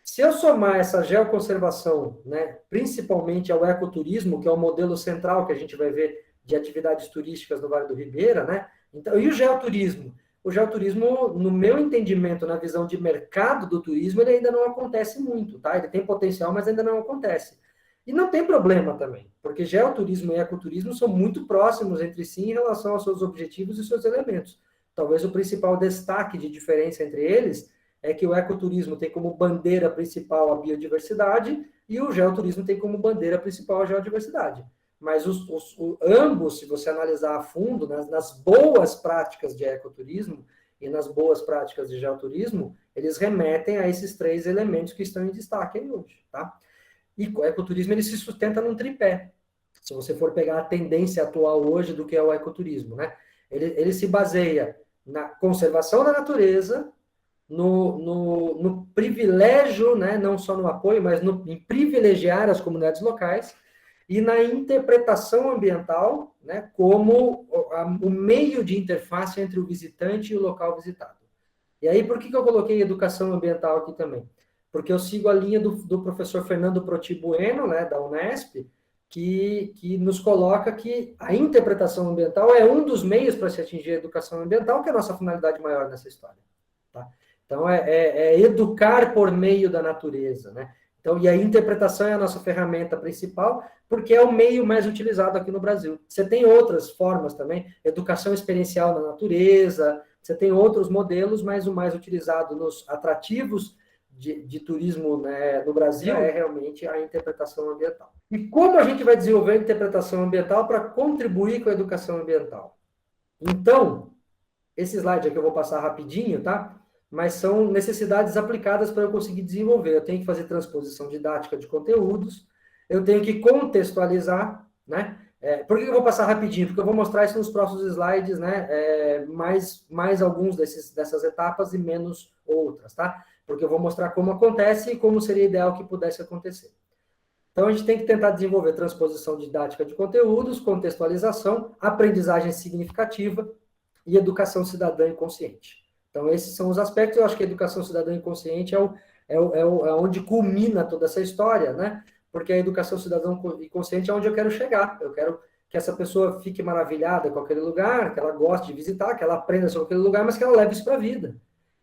Se eu somar essa geoconservação, né, principalmente ao ecoturismo, que é o modelo central que a gente vai ver de atividades turísticas no Vale do Ribeira, né? Então, e o geoturismo? O geoturismo, no meu entendimento, na visão de mercado do turismo, ele ainda não acontece muito, tá? Ele tem potencial, mas ainda não acontece. E não tem problema também, porque geoturismo e ecoturismo são muito próximos entre si em relação aos seus objetivos e seus elementos. Talvez o principal destaque de diferença entre eles é que o ecoturismo tem como bandeira principal a biodiversidade e o geoturismo tem como bandeira principal a geodiversidade. Mas ambos, se você analisar a fundo, nas boas práticas de ecoturismo e nas boas práticas de geoturismo, eles remetem a esses três elementos que estão em destaque aí hoje, tá? E o ecoturismo ele se sustenta num tripé. Se você for pegar a tendência atual hoje do que é o ecoturismo, né? Ele se baseia na conservação da natureza, no privilégio, né? Não só no apoio, mas em privilegiar as comunidades locais e na interpretação ambiental, né? Como o meio de interface entre o visitante e o local visitado. E aí, por que eu coloquei educação ambiental aqui também? Porque eu sigo a linha do professor Fernando Proti Bueno, né, da Unesp, que nos coloca que a interpretação ambiental é um dos meios para se atingir a educação ambiental, que é a nossa finalidade maior nessa história. Tá? Então, é educar por meio da natureza, né? Então, e a interpretação é a nossa ferramenta principal, porque é o meio mais utilizado aqui no Brasil. Você tem outras formas também, educação experiencial na natureza, você tem outros modelos, mas o mais utilizado nos atrativos de turismo, né, no Brasil é realmente a interpretação ambiental. E como a gente vai desenvolver a interpretação ambiental para contribuir com a educação ambiental? Então, esse slide aqui eu vou passar rapidinho, tá? Mas são necessidades aplicadas para eu conseguir desenvolver. Eu tenho que fazer transposição didática de conteúdos, eu tenho que contextualizar, né? Por que eu vou passar rapidinho? Porque eu vou mostrar isso nos próximos slides, né? Mais alguns dessas etapas e menos outras, tá? Porque eu vou mostrar como acontece e como seria ideal que pudesse acontecer. Então, a gente tem que tentar desenvolver transposição didática de conteúdos, contextualização, aprendizagem significativa e educação cidadã e consciente. Então, esses são os aspectos. Eu acho que a educação cidadã e consciente é onde culmina toda essa história, né? Porque a educação cidadã e consciente é onde eu quero chegar. Eu quero que essa pessoa fique maravilhada com aquele lugar, que ela goste de visitar, que ela aprenda sobre aquele lugar, mas que ela leve isso para a vida.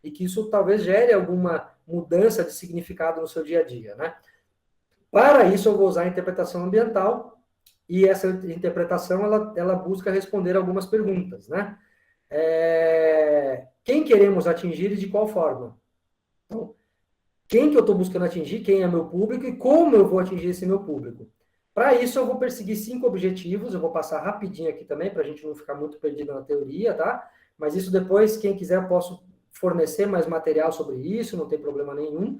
E que isso talvez gere alguma mudança de significado no seu dia a dia, né? Para isso, eu vou usar a interpretação ambiental, e essa interpretação, ela busca responder algumas perguntas, né? Quem queremos atingir e de qual forma? Então, quem que eu estou buscando atingir, quem é meu público e como eu vou atingir esse meu público. Para isso, eu vou perseguir 5 objetivos, eu vou passar rapidinho aqui também, para a gente não ficar muito perdido na teoria, tá? Mas isso depois, quem quiser, eu posso fornecer mais material sobre isso, não tem problema nenhum.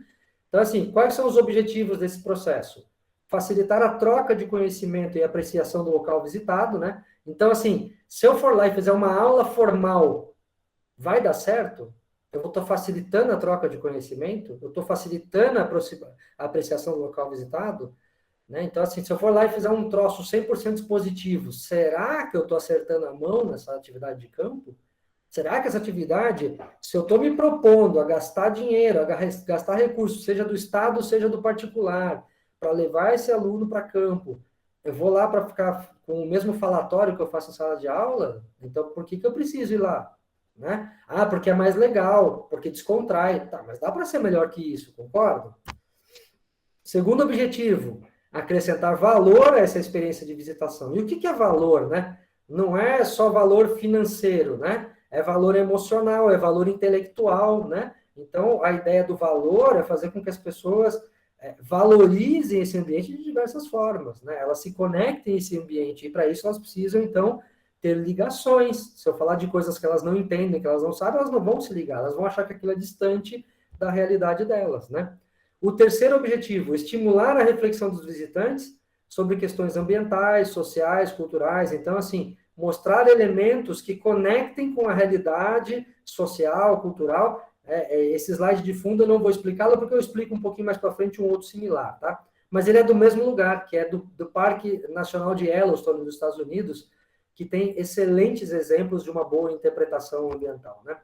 Então, assim, quais são os objetivos desse processo? Facilitar a troca de conhecimento e apreciação do local visitado, né? Então, assim, se eu for lá e fizer uma aula formal, vai dar certo? Eu vou estar facilitando a troca de conhecimento? Eu estou facilitando a apreciação do local visitado? né? Então, assim, se eu for lá e fizer um troço 100% positivo, será que eu estou acertando a mão nessa atividade de campo? Será que essa atividade, se eu estou me propondo a gastar dinheiro, a gastar recursos, seja do Estado, seja do particular, para levar esse aluno para campo, eu vou lá para ficar com o mesmo falatório que eu faço em sala de aula? Então, por que eu preciso ir lá? Né? Ah, porque é mais legal, porque descontrai. Tá, mas dá para ser melhor que isso, concordo? Segundo objetivo, acrescentar valor a essa experiência de visitação. E o que é valor, né? Não é só valor financeiro, né? É valor emocional, é valor intelectual, né? Então, a ideia do valor é fazer com que as pessoas valorizem esse ambiente de diversas formas, né? Elas se conectem a esse ambiente, e para isso elas precisam, então, ter ligações. Se eu falar de coisas que elas não entendem, que elas não sabem, elas não vão se ligar, elas vão achar que aquilo é distante da realidade delas, né? O terceiro objetivo, estimular a reflexão dos visitantes sobre questões ambientais, sociais, culturais. Então, assim, mostrar elementos que conectem com a realidade social, cultural. Esse slide de fundo eu não vou explicá-lo, porque eu explico um pouquinho mais para frente um outro similar, tá? Mas ele é do mesmo lugar, que é do Parque Nacional de Yellowstone, nos Estados Unidos, que tem excelentes exemplos de uma boa interpretação ambiental, né?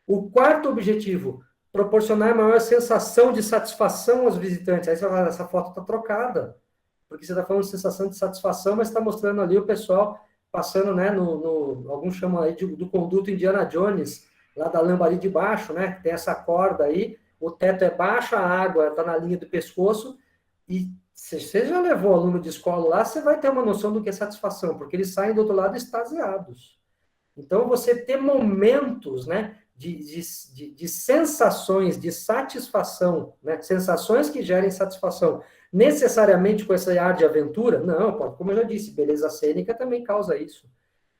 O quarto objetivo, proporcionar maior sensação de satisfação aos visitantes. Aí você fala, essa foto está trocada, porque você está falando de sensação de satisfação, mas está mostrando ali o pessoal passando, né, alguns chamam aí do conduto Indiana Jones, lá da lambari de baixo, né, tem essa corda aí, o teto é baixo, a água está na linha do pescoço, e se você já levou aluno de escola lá, você vai ter uma noção do que é satisfação, porque eles saem do outro lado extasiados. Então, você ter momentos, né, de sensações, de satisfação, né, sensações que gerem satisfação, necessariamente com esse ar de aventura? Não, pode, como eu já disse, beleza cênica também causa isso.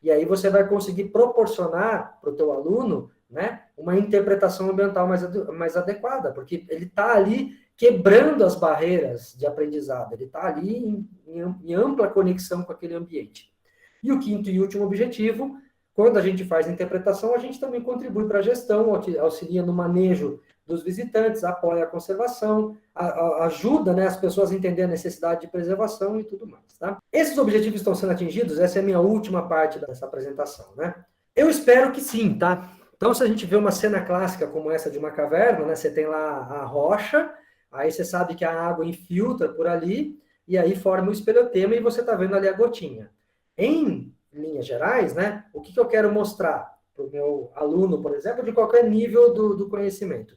E aí você vai conseguir proporcionar para o teu aluno, né, uma interpretação ambiental mais adequada, porque ele está ali quebrando as barreiras de aprendizado, ele está ali em ampla conexão com aquele ambiente. E o quinto e último objetivo, quando a gente faz interpretação, a gente também contribui para a gestão, auxilia no manejo dos visitantes, apoia a conservação, ajuda, né, as pessoas a entender a necessidade de preservação e tudo mais. Tá? Esses objetivos estão sendo atingidos? Essa é a minha última parte dessa apresentação. Né? Eu espero que sim, tá? Então, se a gente vê uma cena clássica como essa de uma caverna, né, você tem lá a rocha, aí você sabe que a água infiltra por ali, e aí forma o espelhotema e você está vendo ali a gotinha. Em linhas gerais, né, o que eu quero mostrar para o meu aluno, por exemplo, de qualquer nível do conhecimento?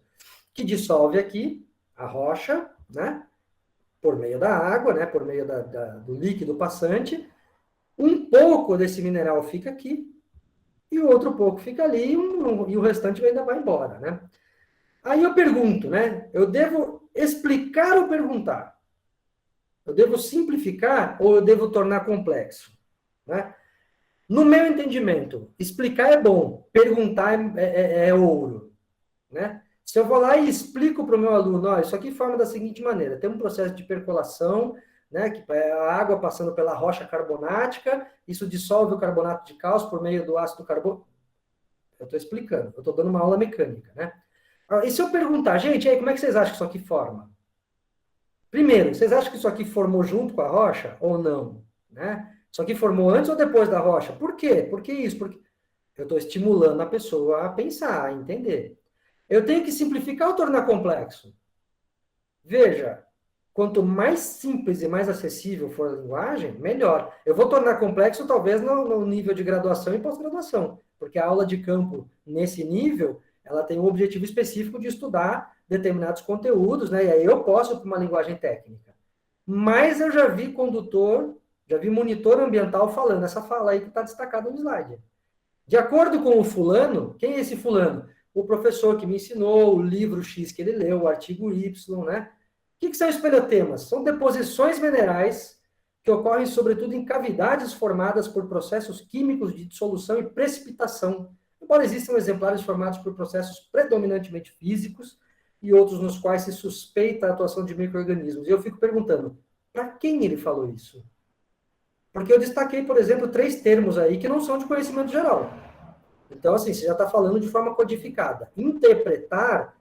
Que dissolve aqui a rocha, né, por meio da água, né, por meio do líquido passante, um pouco desse mineral fica aqui, e o outro pouco fica ali, e o restante ainda vai embora, né? Aí eu pergunto, né, eu devo explicar ou perguntar? Eu devo simplificar ou eu devo tornar complexo? Né? No meu entendimento, explicar é bom, perguntar é ouro. Né? Se eu vou lá e explico para o meu aluno, ó, isso aqui forma da seguinte maneira, tem um processo de percolação, né, que é a água passando pela rocha carbonática, isso dissolve o carbonato de cálcio por meio do ácido carbônico. Eu estou explicando, eu estou dando uma aula mecânica. Né? E se eu perguntar, gente, aí, como é que vocês acham que isso aqui forma? Primeiro, vocês acham que isso aqui formou junto com a rocha ou não? Né? Isso aqui formou antes ou depois da rocha? Por quê? Por que isso? Porque eu estou estimulando a pessoa a pensar, a entender. Eu tenho que simplificar ou tornar complexo? Veja, quanto mais simples e mais acessível for a linguagem, melhor. Eu vou tornar complexo talvez no nível de graduação e pós-graduação, porque a aula de campo nesse nível, ela tem um objetivo específico de estudar determinados conteúdos, né? E aí eu posso para uma linguagem técnica. Mas eu já vi condutor, já vi monitor ambiental falando essa fala aí que está destacada no slide. De acordo com o fulano, quem é esse fulano? O professor que me ensinou, o livro X que ele leu, o artigo Y, né? O que são espeleotemas? São deposições minerais que ocorrem, sobretudo, em cavidades formadas por processos químicos de dissolução e precipitação, embora existam exemplares formados por processos predominantemente físicos e outros nos quais se suspeita a atuação de micro-organismos. E eu fico perguntando, para quem ele falou isso? Porque eu destaquei, por exemplo, 3 termos aí que não são de conhecimento geral. Então, assim, você já está falando de forma codificada. Interpretar,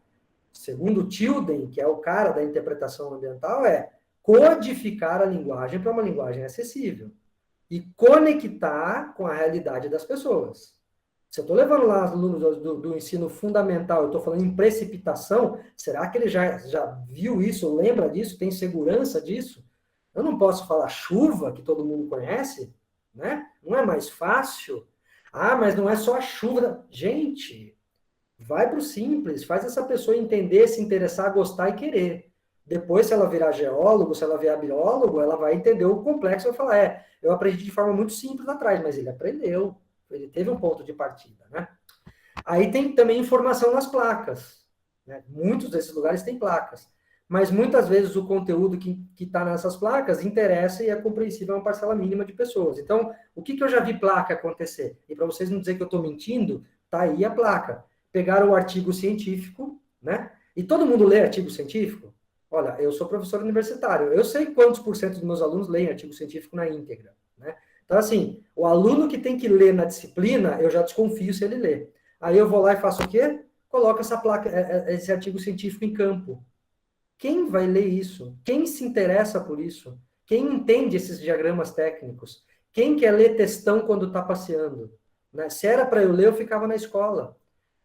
segundo Tilden, que é o cara da interpretação ambiental, é codificar a linguagem para uma linguagem acessível e conectar com a realidade das pessoas. Se eu estou levando lá os alunos do ensino fundamental, eu estou falando em precipitação, será que ele já viu isso, lembra disso, tem segurança disso? Eu não posso falar chuva, que todo mundo conhece, né? Não é mais fácil? Ah, mas não é só a chuva. Gente, vai para o simples, faz essa pessoa entender, se interessar, gostar e querer. Depois, se ela virar geólogo, se ela virar biólogo, ela vai entender o complexo e vai falar, eu aprendi de forma muito simples atrás, mas ele aprendeu. Ele teve um ponto de partida, né? Aí tem também informação nas placas, né? Muitos desses lugares têm placas, mas muitas vezes o conteúdo que está nessas placas interessa e é compreensível a uma parcela mínima de pessoas. Então, o que eu já vi placa acontecer? E para vocês não dizer que eu estou mentindo, tá aí a placa. Pegaram o artigo científico, né? E todo mundo lê artigo científico? Olha, eu sou professor universitário, eu sei quantos por cento dos meus alunos leem artigo científico na íntegra, né? Então, assim, o aluno que tem que ler na disciplina, eu já desconfio se ele lê. Aí eu vou lá e faço o quê? Coloco essa placa, esse artigo científico em campo. Quem vai ler isso? Quem se interessa por isso? Quem entende esses diagramas técnicos? Quem quer ler textão quando está passeando? Né? Se era para eu ler, eu ficava na escola.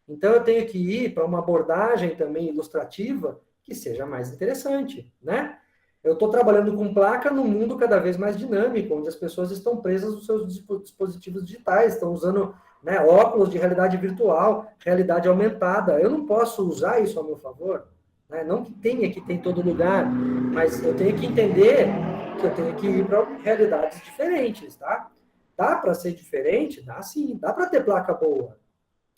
Então, eu tenho que ir para uma abordagem também ilustrativa que seja mais interessante, né? Eu estou trabalhando com placa num mundo cada vez mais dinâmico, onde as pessoas estão presas nos seus dispositivos digitais, estão usando, né, óculos de realidade virtual, realidade aumentada. Eu não posso usar isso a meu favor, né? Não que tenha que ter em todo lugar, mas eu tenho que entender que eu tenho que ir para realidades diferentes, tá? Dá para ser diferente? Dá sim, dá para ter placa boa.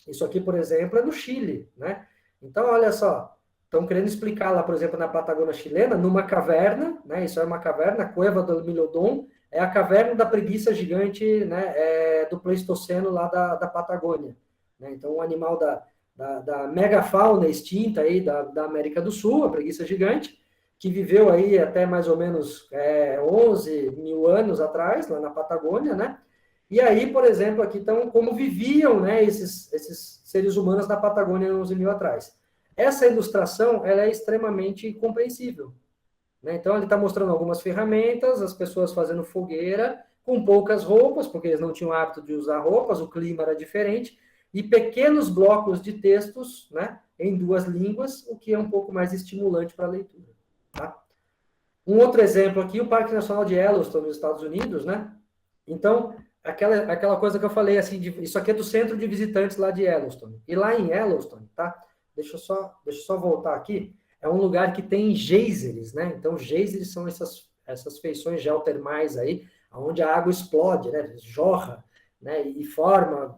Isso aqui, por exemplo, é no Chile, né? Então, olha só, estão querendo explicar lá, por exemplo, na Patagônia chilena, numa caverna, né? Isso é uma caverna, a Cueva do Milodon, é a caverna da preguiça gigante, né? Do Pleistoceno lá da Patagônia. Né? Então, um animal da megafauna extinta aí da América do Sul, a preguiça gigante, que viveu aí até mais ou menos 11 mil anos atrás, lá na Patagônia, né? E aí, por exemplo, aqui estão como viviam, né, esses seres humanos na Patagônia 11 mil atrás. Essa ilustração ela é extremamente compreensível. Né? Então, ele está mostrando algumas ferramentas, as pessoas fazendo fogueira, com poucas roupas, porque eles não tinham hábito de usar roupas, o clima era diferente, e pequenos blocos de textos, né, em duas línguas, o que é um pouco mais estimulante para a leitura. Tá? Um outro exemplo aqui, o Parque Nacional de Yellowstone, nos Estados Unidos, né? Então, aquela coisa que eu falei, assim, isso aqui é do centro de visitantes lá de Yellowstone. E lá em Yellowstone, tá? Deixa eu só voltar aqui. É um lugar que tem geysers, né? Então, geysers são essas feições geotermais aí, onde a água explode, né? Jorra, né? E forma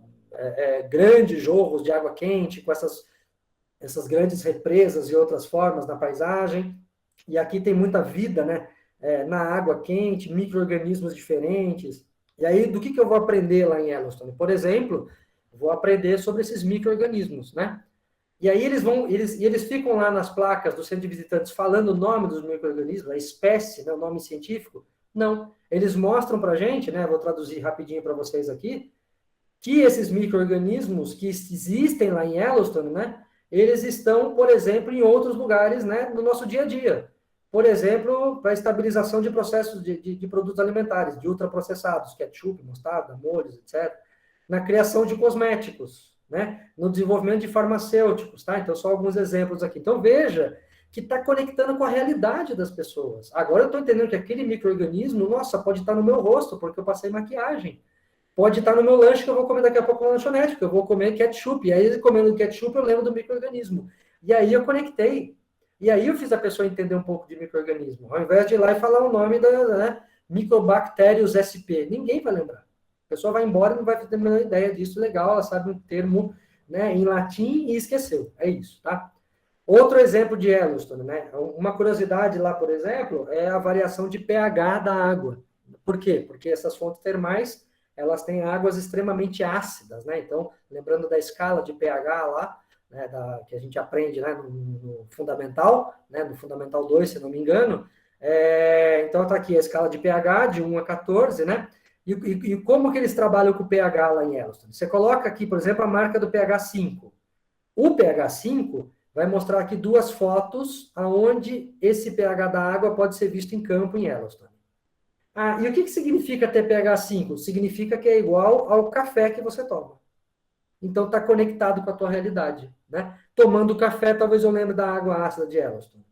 grandes jorros de água quente, com essas grandes represas e outras formas na paisagem. E aqui tem muita vida, né? Na água quente, micro-organismos diferentes. E aí, do que eu vou aprender lá em Yellowstone? Por exemplo, vou aprender sobre esses micro-organismos, né? E aí eles ficam lá nas placas do centro de visitantes falando o nome dos micro-organismos, a espécie, né, o nome científico? Não. Eles mostram para a gente, né? Vou traduzir rapidinho para vocês aqui, que esses micro-organismos que existem lá em Yellowstone, né? Eles estão, por exemplo, em outros lugares, né? No nosso dia a dia. Por exemplo, para a estabilização de processos de produtos alimentares, de ultraprocessados, ketchup, mostarda, molhos, etc. Na criação de cosméticos, né? No desenvolvimento de farmacêuticos, tá? Então, só alguns exemplos aqui. Então, veja que está conectando com a realidade das pessoas. Agora eu estou entendendo que aquele micro-organismo, nossa, pode estar no meu rosto, porque eu passei maquiagem. Pode estar no meu lanche que eu vou comer daqui a pouco na lanchonete, porque eu vou comer ketchup. E aí, comendo ketchup, eu lembro do micro-organismo. E aí eu conectei. E aí eu fiz a pessoa entender um pouco de micro-organismo. Ao invés de ir lá e falar o nome da, né, Mycobacterius sp. Ninguém vai lembrar. A pessoa vai embora e não vai ter a menor ideia disso. Legal, ela sabe um termo, né, em latim e esqueceu. É isso, tá? Outro exemplo de Yellowstone, né? Uma curiosidade lá, por exemplo, é a variação de pH da água. Por quê? Porque essas fontes termais elas têm águas extremamente ácidas, né? Então, lembrando da escala de pH lá, né, que a gente aprende, né, no Fundamental, né, no Fundamental 2, se não me engano. Então, está aqui a escala de pH de 1 a 14, né? E como que eles trabalham com o pH lá em Yellowstone? Você coloca aqui, por exemplo, a marca do pH 5. O pH 5 vai mostrar aqui 2 fotos aonde esse pH da água pode ser visto em campo em Yellowstone. Ah, e o que significa ter pH 5? Significa que é igual ao café que você toma. Então está conectado com a tua realidade, né? Tomando café, talvez eu lembre da água ácida de Yellowstone.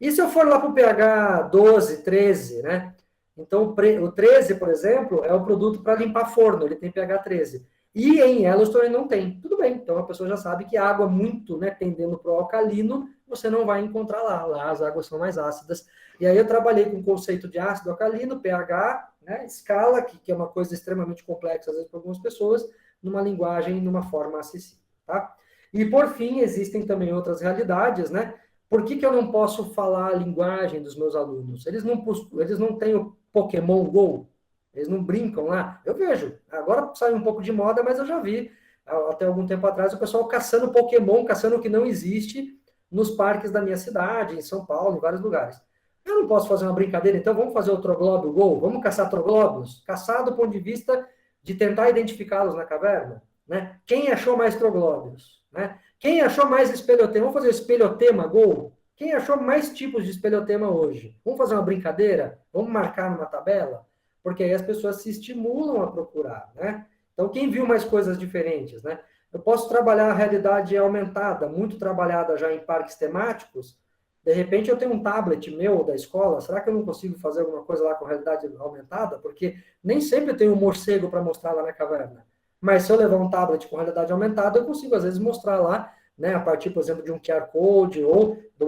E se eu for lá para o pH 12, 13, né? Então o 13, por exemplo, é o produto para limpar forno, ele tem pH 13. E em Yellowstone não tem. Tudo bem, então a pessoa já sabe que água muito, né, tendendo para o alcalino, você não vai encontrar lá. Lá as águas são mais ácidas. E aí eu trabalhei com o conceito de ácido alcalino, pH, né, escala, que é uma coisa extremamente complexa, às vezes, para algumas pessoas, numa linguagem, numa forma acessível, tá? E, por fim, existem também outras realidades, né? Por que eu não posso falar a linguagem dos meus alunos? Eles não têm o Pokémon Go, eles não brincam lá. Eu vejo, agora saiu um pouco de moda, mas eu já vi, até algum tempo atrás, o pessoal caçando Pokémon, caçando o que não existe nos parques da minha cidade, em São Paulo, em vários lugares. Eu não posso fazer uma brincadeira, então vamos fazer o Troglobio Go? Vamos caçar troglóbios? Caçar do ponto de vista de tentar identificá-los na caverna? Né? Quem achou mais troglóbios? Né? Quem achou mais espeleotema? Vamos fazer o espeleotema Go? Quem achou mais tipos de espeleotema hoje? Vamos fazer uma brincadeira? Vamos marcar numa tabela? Porque aí as pessoas se estimulam a procurar, né? Então, quem viu mais coisas diferentes, né? Eu posso trabalhar a realidade aumentada, muito trabalhada já em parques temáticos. De repente, eu tenho um tablet meu da escola, será que eu não consigo fazer alguma coisa lá com realidade aumentada? Porque nem sempre tem um morcego para mostrar lá na caverna. Mas se eu levar um tablet com realidade aumentada, eu consigo, às vezes, mostrar lá, né, a partir, por exemplo, de um QR Code ou de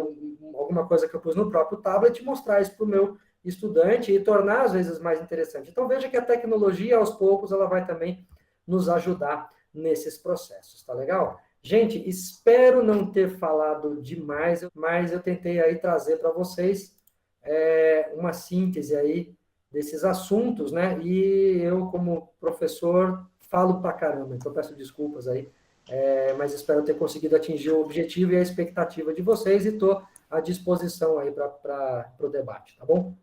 alguma coisa que eu pus no próprio tablet, mostrar isso para o meu estudante e tornar, às vezes, mais interessante. Então, veja que a tecnologia, aos poucos, ela vai também nos ajudar nesses processos, tá legal? Gente, espero não ter falado demais, mas eu tentei aí trazer para vocês uma síntese aí desses assuntos, né? E eu, como professor, falo pra caramba, então peço desculpas aí, mas espero ter conseguido atingir o objetivo e a expectativa de vocês e estou à disposição aí para o debate, tá bom?